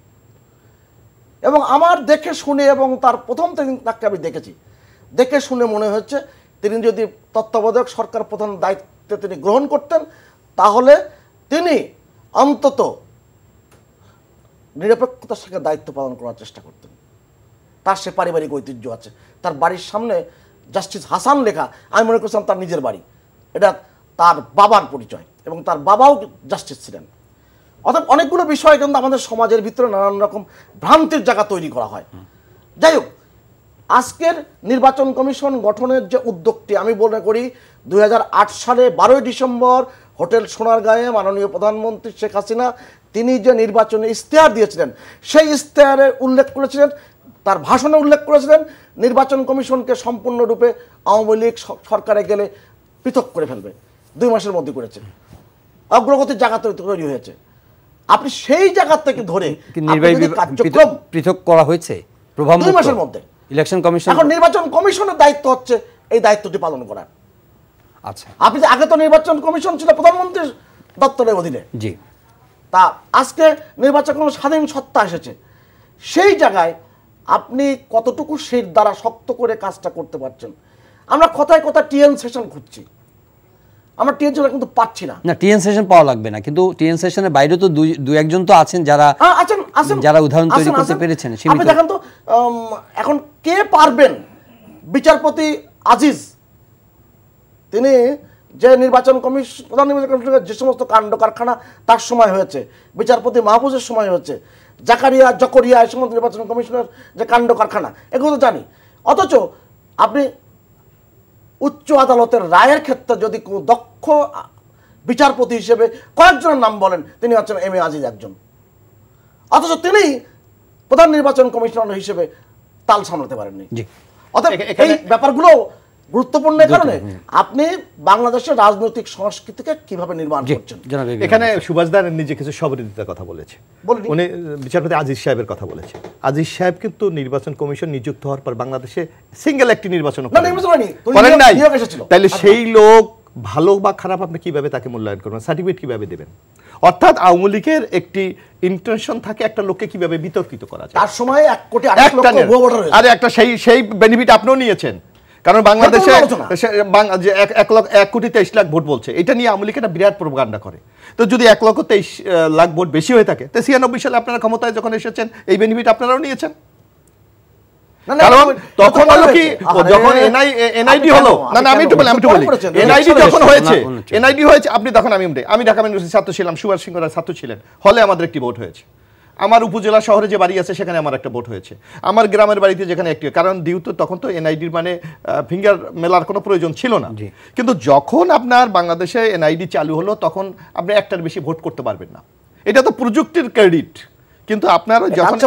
এবং আমার দেখে শুনে এবং তার প্রথম থেকে তাকে আমি দেখেছি, দেখে শুনে মনে হচ্ছে তিনি যদি তত্ত্বাবধায়ক সরকার প্রধান দায়িত্ব তিনি গ্রহণ করতেন তাহলে তিনি অন্তত নিরপেক্ষতার সাথে দায়িত্ব পালন করার চেষ্টা করতেন। তার সে পারিবারিক ঐতিহ্য আছে, তার বাড়ির সামনে জাস্টিস হাসান লেখা, আমি মনে করছিলাম তার নিজের বাড়ি, এটা তার বাবার পরিচয় এবং তার বাবাও জাস্টিস ছিলেন। অর্থাৎ অনেকগুলো বিষয় কিন্তু আমাদের সমাজের ভিতরে নানান রকম ভ্রান্তির জায়গা তৈরি করা হয়। যাই হোক, আজকের নির্বাচন কমিশন গঠনের যে উদ্যোগটি, আমি মনে করি 2008 সালে 12 ডিসেম্বর হোটেল সোনারগাঁয়ে মাননীয় প্রধানমন্ত্রী শেখ হাসিনা তিনি যে নির্বাচনে ইশতেহার দিয়েছিলেন, সেই ইশতেহারে উল্লেখ করেছিলেন, তার ভাষণে উল্লেখ করেছিলেন নির্বাচন কমিশনকে সম্পূর্ণরূপে আওয়ামী লীগ সরকারে গেলে পৃথক করে ফেলবে। 2 মাসের মধ্যে করেছেন, অগ্রগতির জায়গা তৈরি হয়েছে। আপনি সেই জায়গা থেকে ধরে কার্যক্রম পৃথক করা হয়েছে 2 মাসের মধ্যে। ইলেকশন কমিশন, এখন নির্বাচন কমিশনের দায়িত্ব হচ্ছে এই দায়িত্বটি পালন করা। আচ্ছা, আপনি আগে তো নির্বাচন কমিশন ছিল প্রধানমন্ত্রীর দপ্তরের অধীনে, জি, তা আজকে নির্বাচন স্বাধীন সত্তা এসেছে, সেই জায়গায় আপনি কতটুকু সেই দ্বারা শক্ত করে কাজটা করতে পারছেন। আমরা কথায় কথা টিএন সেশন খুঁজছি, আমরা টিএন সেশন কিন্তু পাচ্ছি না। না, টিএন সেশন পাওয়া লাগবে না, কিন্তু টিএন সেশনের বাইরে তো দুই একজন তো আছেন যারা যারা উদাহরণ তৈরি করতে পেরেছেন। আপনি দেখেন তো এখন কে পারবেন? বিচারপতি আজিজ তিনি যে নির্বাচন কমিশন প্রধান নির্বাচন কমিশনের যে সমস্ত কাণ্ড কারখানা তার সময় হয়েছে, বিচারপতি মাহফুজের সময় হয়েছে, জকরিয়া এই সমস্ত নির্বাচন কমিশনের যে কাণ্ড কারখানা, এগুলো তো জানি। অথচ আপনি উচ্চ আদালতের রায়ের ক্ষেত্রে যদি কোনো দক্ষ বিচারপতি হিসেবে কয়েকজনের নাম বলেন, তিনি হচ্ছেন এম এ আজিজ একজন। অথচ তিনি প্রধান নির্বাচন কমিশনার হিসেবে তাল সামলাতে পারেননি। অর্থাৎ এই ব্যাপারগুলো গুরুত্বপূর্ণ কারণে আপনি বাংলাদেশের রাজনৈতিক সংস্কৃতিকে কিভাবে নির্মাণ করছেন। এখানে সুভাষদার নিজে কিছু সবরিতার কথা বলেছে, উনি বিচারপতি আজিজ সাহেবের কথা বলেছে। আজিজ সাহেব কিন্তু নির্বাচন কমিশন নিযুক্ত হওয়ার পর বাংলাদেশে সিঙ্গেল একটি নির্বাচন করেন নাই। তাহলে সেই লোক ভালো বা খারাপ আপনি কিভাবে তাকে মূল্যায়ন করবেন, সার্টিফিকেট কিভাবে দেবেন? অর্থাৎ আওয়ামী লীগের একটি ইন্টেনশন থাকে একটা লোককে কিভাবে বিতর্কিত করা যায়। তার সময় 1 কোটি 8 লক্ষ ভুয়া ভোটার হয়েছে। আরে একটা সেই বেনিফিট আপনিও নিয়েছেন, কারণ বাংলাদেশে 1 কোটি 23 লাখ ভোট বলছে, এটা নিয়ে আওয়ামী লীগ একটা বিরাট প্রোপাগান্ডা করে। তো যদি 1,23,00,000 ভোট বেশি হয়ে থাকে, তো 96 সালে আপনারা ক্ষমতায় যখন এসেছেন এই বেনিফিট আপনারাও নিয়েছেন। কারণ তখন হলো কি, যখন এনআইডি হলো, না আমি একটু বলি, এনআইডি যখন হয়েছে, এনআইডি হয়েছে, আপনি তখন আমি ঢাকা ইউনিভার্সিটির ছাত্র ছিলাম, সুভাষ সিংহ রায় ছাত্র ছিলেন, হলে আমাদের একটি ভোট হয়েছে। আমার উপজেলা শহরে যে বাড়ি আছে সেখানে আমার একটা ভোট হয়েছে, আমার গ্রামের বাড়িতে যেখানে একটি, কারণ ডিউতো তখন তো এনআইডির মানে ফিঙ্গার মেলার কোনো প্রয়োজন ছিল না। কিন্তু যখন আপনার বাংলাদেশে এনআইডি চালু হলো তখন আপনি একটার বেশি ভোট করতে পারবেন না, এটা তো প্রযুক্তির ক্রেডিট। কিন্তু আপনার যখন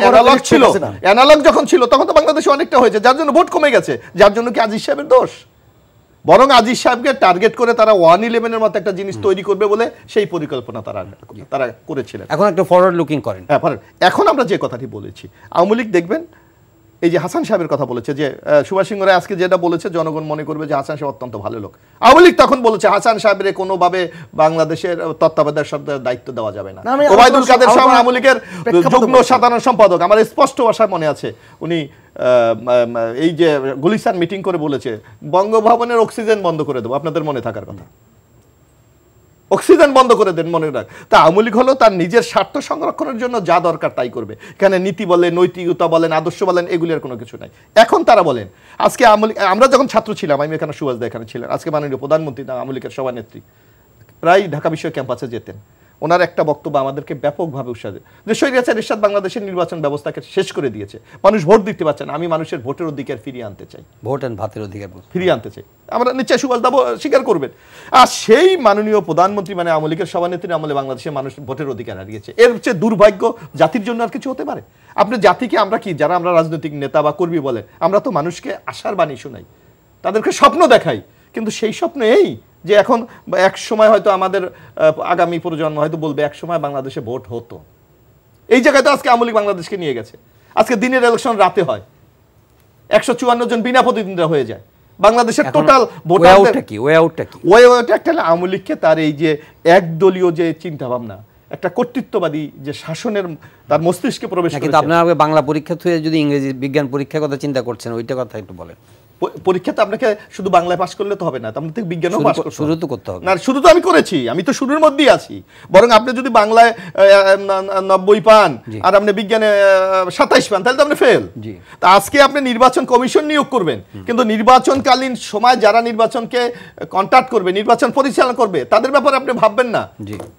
অ্যানালগ যখন ছিল তখন তো বাংলাদেশে অনেকটা হয়েছে, যার জন্য ভোট কমে গেছে। যার জন্য কি আজিজ সাহেবের দোষ? বরং আজিজ সাহেবকে টার্গেট করে তারা 111-এর মতো একটা জিনিস তৈরি করবে বলে সেই পরিকল্পনা তারা করেছিলেন। এখন একটা ফরওয়ার্ড লুকিং করেন। হ্যাঁ, এখন আমরা যে কথাটি বলেছি, আওয়ামী লীগ দেখবেন এই যে হাসান সাহেবের কথা বলেছে, যে সুভাষ সিংহ রায় আজকে যেটা বলেছে জনগণ মনে করবে যে হাসান সাহেব অত্যন্ত ভালো লোক। আওয়ামী লীগ তখন বলেছে হাসান সাহেবের কোনোভাবে বাংলাদেশের তত্ত্বাবধায়ক সরকারের দায়িত্ব দেওয়া যাবে না। ওবায়দুল কাদের সাহেব আওয়ামী লীগের যুগ্ম সাধারণ সম্পাদক, আমার স্পষ্ট ভাষায় মনে আছে, উনি এই যে গুলিস্তান মিটিং করে বলেছে বঙ্গভবনের অক্সিজেন বন্ধ করে দেবো, আপনাদের মনে থাকার কথা, অক্সিজেন বন্ধ করে দেন, মনে রাখ। তা আওয়ামী লীগ হলো তার নিজের স্বার্থ সংরক্ষণের জন্য যা দরকার তাই করবে। এখানে নীতি বলেন, নৈতিকতা বলেন, আদর্শ বলেন, এগুলির কোনো কিছু নাই। এখন তারা বলেন, আজকে আমরা যখন ছাত্র ছিলাম, আমি এখানে সুভাষ দা এখানে ছিলেন, আজকে মাননীয় প্রধানমন্ত্রী আওয়ামী লীগের সভানেত্রী প্রায় ঢাকা বিশ্ব ক্যাম্পাসে যেতেন, ওনার একটা বক্তব্য আমাদেরকে ব্যাপকভাবে উৎসাহ দেয় যে স্বৈরাচার এরশাদ বাংলাদেশের নির্বাচন ব্যবস্থাকে শেষ করে দিয়েছে, মানুষ ভোট দিতে পারছে না, আমি মানুষের ভোটের অধিকার ফিরিয়ে আনতে চাই, ভোট এন্ড ভাতের অধিকার ফিরিয়ে আনতে চাই। আমরা নিশ্চয় সুভাষ দাবো স্বীকার করবেন। আর সেই মাননীয় প্রধানমন্ত্রী মানে আওয়ামী লীগের সভানেত্রীর আমলে বাংলাদেশের মানুষ ভোটের অধিকার হারিয়েছে। এর চেয়ে দুর্ভাগ্য জাতির জন্য আর কিছু হতে পারে? আপনি জাতিকে, আমরা কি যারা আমরা রাজনৈতিক নেতা বা কর্মী বলেন, আমরা তো মানুষকে আশার বাণী শোনাই, তাদেরকে স্বপ্ন দেখাই, কিন্তু সেই স্বপ্ন এই যে এখন এক সময় হয়তো আমাদের আগামী প্রজন্ম হয়তো বলবে এক সময় বাংলাদেশে ভোট হতো। এই জায়গায় তো আজকে আওয়ামী লীগ বাংলাদেশকে নিয়ে গেছে। আজকে দিনের ইলেকশন রাতে হয়, 154 জন বিনা প্রতিদ্বন্দ্বিতা হয়ে যায়। বাংলাদেশের টোটাল ভোটারদের ওয়ে আউটটা একটা আওয়ামী লীগকে তার এই যে একদলীয় যে চিন্তা ভাবনা, একটা কর্তৃত্ববাদী যে শাসনের তার মস্তিষ্কে প্রবেশ কিন্তু করেছে। আপনারা বাংলা পরীক্ষা থেকে যদি ইংরেজি বিজ্ঞান পরীক্ষার কথা চিন্তা করছেন, ওইটা কথা একটু বলেন। পরীক্ষাতে আপনাকে শুধু বাংলায় পাশ করলে তো হবে না, আপনার থেকে বিজ্ঞানও পাশ করতে হবে। শুরু তো করতে হবে না, শুরু তো আমি করেছি, আমি তো শুরুর মধ্যেই আছি। বরং আপনি যদি বাংলায় 90 পান আর আপনি বিজ্ঞানে 27 পান, তাহলে তো আপনি ফেল। তা আজকে আপনি নির্বাচন কমিশন নিয়োগ করবেন, কিন্তু নির্বাচনকালীন সময় যারা নির্বাচনকে কন্ট্যাক্ট করবে, নির্বাচন পরিচালনা করবে, তাদের ব্যাপারে আপনি ভাববেন না।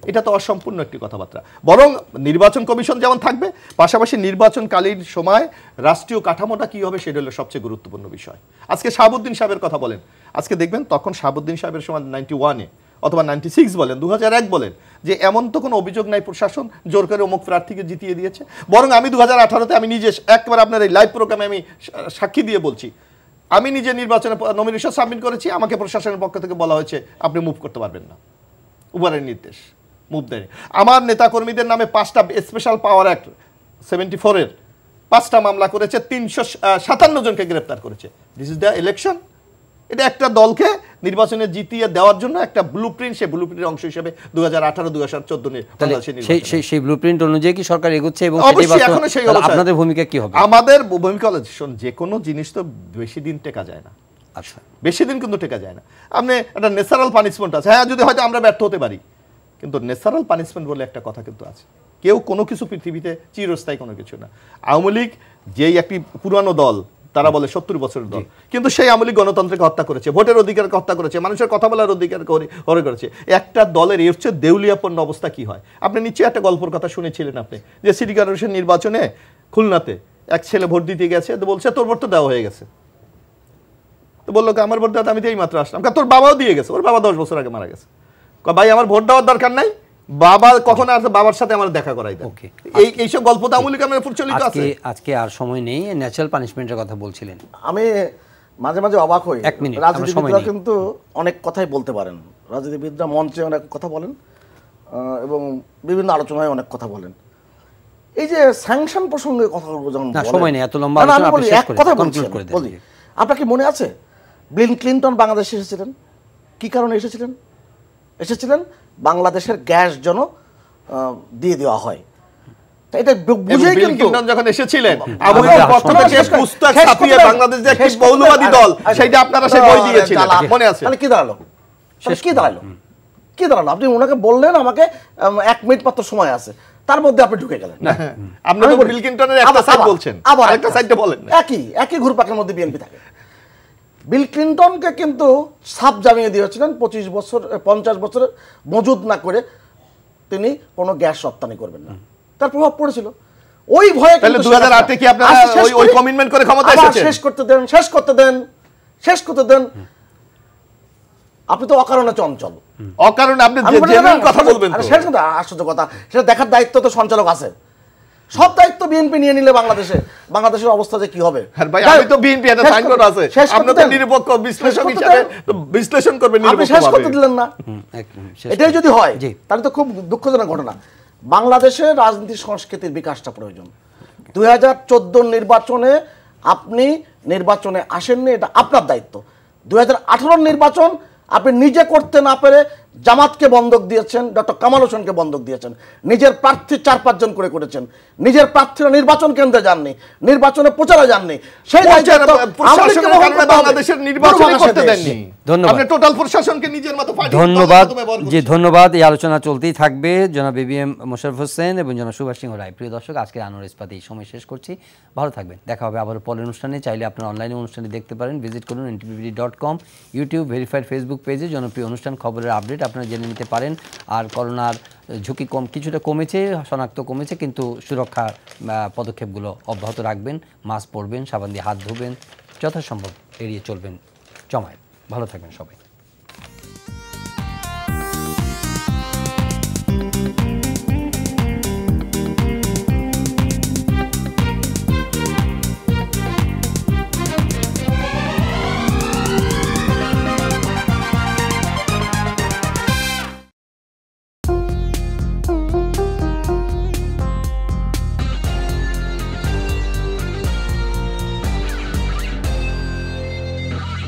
এটা তো অসম্পূর্ণ একটি কথাবার্তা। বরং নির্বাচন কমিশন যেমন থাকবে, পাশাপাশি নির্বাচনকালীন সময় রাষ্ট্রীয় কাঠামোটা কি হবে সেটা হলো সবচেয়ে গুরুত্বপূর্ণ বিষয়। আজকে শাহাবুদ্দিন সাহেবের কথা বলেন, আজকে দেখবেন তখন শাহাবুদ্দিন সাহেবের সময় 91-এ অথবা 96 বলেন, 2001 বলেন, যে এমন তো কোনো অভিযোগ নাই প্রশাসন জোর করে অমুক প্রার্থীকে জিতিয়ে দিয়েছে। বরং আমি 2018-তে আমি নিজে একবার আপনার এই লাইভ প্রোগ্রামে আমি সাক্ষী দিয়ে বলছি, আমি নিজে নির্বাচনে নমিনেশন সাবমিট করেছি, আমাকে প্রশাসনের পক্ষ থেকে বলা হয়েছে আপনি মুভ করতে পারবেন না, উপরের নির্দেশ, মুভ দেয়নি। আমার নেতাকর্মীদের নামে 5টা স্পেশাল পাওয়ার অ্যাক্ট 74-এর 5টা মামলা করেছে, 357 জনকে গ্রেফতার করেছে। This is the election. এটা একটা দলকে নির্বাচনে জিতিয়ে দেওয়ার জন্য একটা ব্লুপ্রিন্ট, সেই ব্লুপ্রিন্টের অংশ হিসেবে 2018-2014 সেই ব্লুপ্রিন্ট অনুযায়ী কি সরকার এগোচ্ছে এবং আপনাদের ভূমিকা কি হবে? আমাদের ভূমিকা হলো, যে কোনো জিনিস তো বেশি দিন টেকা যায় না। আচ্ছা, বেশি দিন কিন্তু টেকা যায় না। আপনি একটা ন্যাচারাল পানিশমেন্ট আছে, হ্যাঁ, যদি হয়তো আমরা ব্যর্থ হতে পারি, কিন্তু ন্যাচারাল পানিশমেন্ট বলে একটা কথা কিন্তু আছে। কেউ কোনো কিছু পৃথিবীতে চিরস্থায়ী কোনো কিছু না। আওয়ামী লীগ যেই একটি পুরানো দল, তারা বলে 70 বছরের দল, কিন্তু সেই আওয়ামী লীগ গণতন্ত্রকে হত্যা করেছে, ভোটের অধিকারকে হত্যা করেছে, মানুষের কথা বলার অধিকারকে হত্যা করেছে। একটা দলের এর হচ্ছে দেউলিয়াপন্ন অবস্থা কি হয়। আপনি নিশ্চয়ই একটা গল্পের কথা শুনেছিলেন আপনি, যে সিটি কর্পোরেশন নির্বাচনে খুলনাতে এক ছেলে ভোট দিতে গেছে, তো বলছে তোর ভোট তো দেওয়া হয়ে গেছে। তো বললো আমার ভোট দেওয়া, আমি তো এই মাত্র আসলাম। তোর বাবাও দিয়ে গেছে, ওর বাবা 10 বছর আগে মারা গেছে। ভাই আমার ভোট দেওয়ার দরকার নাই, বাবা কখন আসবে, বাবার সাথে আমার দেখা করাই দেয়। এইসব গল্প তো আমূলিক আমার প্রচলিত আছে। আজকে আর সময় নেই, ন্যাচারাল পানিশমেন্টের কথা বলছিলেন। আমি মাঝে মাঝে অবাক হই, রাজনীতিবিদরা কিন্তু অনেক কথাই বলতে পারেন, রাজনীতিবিদরা মঞ্চে অনেক কথা বলেন এবং বিভিন্ন আলোচনায় অনেক কথা বলেন। এই যে স্যাংশন প্রসঙ্গে কথা বলবো, যখন সময় নেই এত লম্বা আলোচনা, আপনি শেষ করে বলি, আপনার কি মনে আছে বিল ক্লিনটন বাংলাদেশে এসেছিলেন? কি কারণে এসেছিলেন? এসেছিলেন বাংলাদেশের গ্যাস যেন দিয়ে দেওয়া হয়। এটা বুঝেই কিন্তু যখন এসেছিলেন বাংলাদেশ যে একটি বহুলবাদী দল, সেটা আপনারা সেই বই দিয়েছিলেন, মনে আছে? তাহলে কি দাঁড়ালো? কি দাঁড়ালো? আপনি ওনাকে বললেন আমাকে 1 মিনিট মাত্র সময় আছে, তার মধ্যে আপনি ঢুকে গেলেন। আপনি বিল ক্লিনটনের একটা সাইড বলছেন, আবার একটা সাইডটা বলেন। একই ঘুরপাকের মধ্যে বিএনপি থাকে। বিল ক্লিনটনকে কিন্তু সাফ জামিয়ে দিয়েছিলেন 25 বছর 50 বছরের মজুদ না করে তিনি কোনো গ্যাস রপ্তানি করবেন না, তার প্রভাব পড়েছিল। ওই ভয়ে তাহলে 2008-এ কি আপনারা ওই কমিটমেন্ট করে ক্ষমতা এসেছেন? শেষ করতে দেন। আপনি তো অকারণে চঞ্চল, অকারণে আপনি জেনুইন কথা বলবেন তো। শেষ কথা, আশ্চর্য কথা, সেটা দেখার দায়িত্ব তো সঞ্চালক আছে। সব দায়িত্ব বিএনপি নিয়ে নিলে বাংলাদেশের অবস্থা যে কি হবে। ভাই আমি তো বিএনপি এর সাইনবোর্ড আছে, আপনি তো নিরপেক্ষ বিশ্লেষক হিসেবে বিশ্লেষণ করবেন, আপনি শেষ করতে দিলেন না। এটাই যদি হয় তাহলে তো খুব দুঃখজনক ঘটনা। বাংলাদেশের রাজনীতি সংস্কৃতির বিকাশটা প্রয়োজন। 2014 নির্বাচনে আপনি নির্বাচনে আসেননি, এটা আপনার দায়িত্ব। 2018 নির্বাচন আপনি নিজে করতে না পেরে জামাতকে বন্ধক দিয়েছেন, ডক্টর কামাল হোসেনকে বন্ধক দিয়েছেন, নিজের প্রার্থী 4-5 জন করে করেছেন, নিজের প্রার্থীরা নির্বাচন কেন্দ্রে যাননি, নির্বাচনে প্রচারে যাননি, সেই বাংলাদেশের নির্বাচন করতে দেননি। আপনি টোটাল প্রশাসনকে নিজের মতো ধন্যবাদ। এই আলোচনা চলতেই থাকবে। জনাব এবিএম মোশাররফ হোসেন এবং জনাব সুভাষ সিংহ রায়। প্রিয় দর্শক, আজকে আনোয়ার ইস্পাতে এই সময় শেষ করছি। ভালো থাকবেন, দেখা হবে আবার পরের অনুষ্ঠানে। চাইলে আপনারা অনলাইনে অনুষ্ঠানে দেখতে পারেন, ভিজিট করুন ntvbd.com, ইউটিউব ভেরিফাইড ফেসবুক পেজে জনপ্রিয় অনুষ্ঠান খবরের আপডেট আপনারা জেনে নিতে পারেন। আর করোনার ঝুঁকি কিছুটা কমেছে, শনাক্ত কমেছে, কিন্তু সুরক্ষা পদক্ষেপগুলো অব্যাহত রাখবেন, মাস্ক পরবেন, সাবান দিয়ে হাত ধুবেন, যথাসম্ভব এড়িয়ে চলবেন জমায়েত। ভালো থাকবেন সবাই।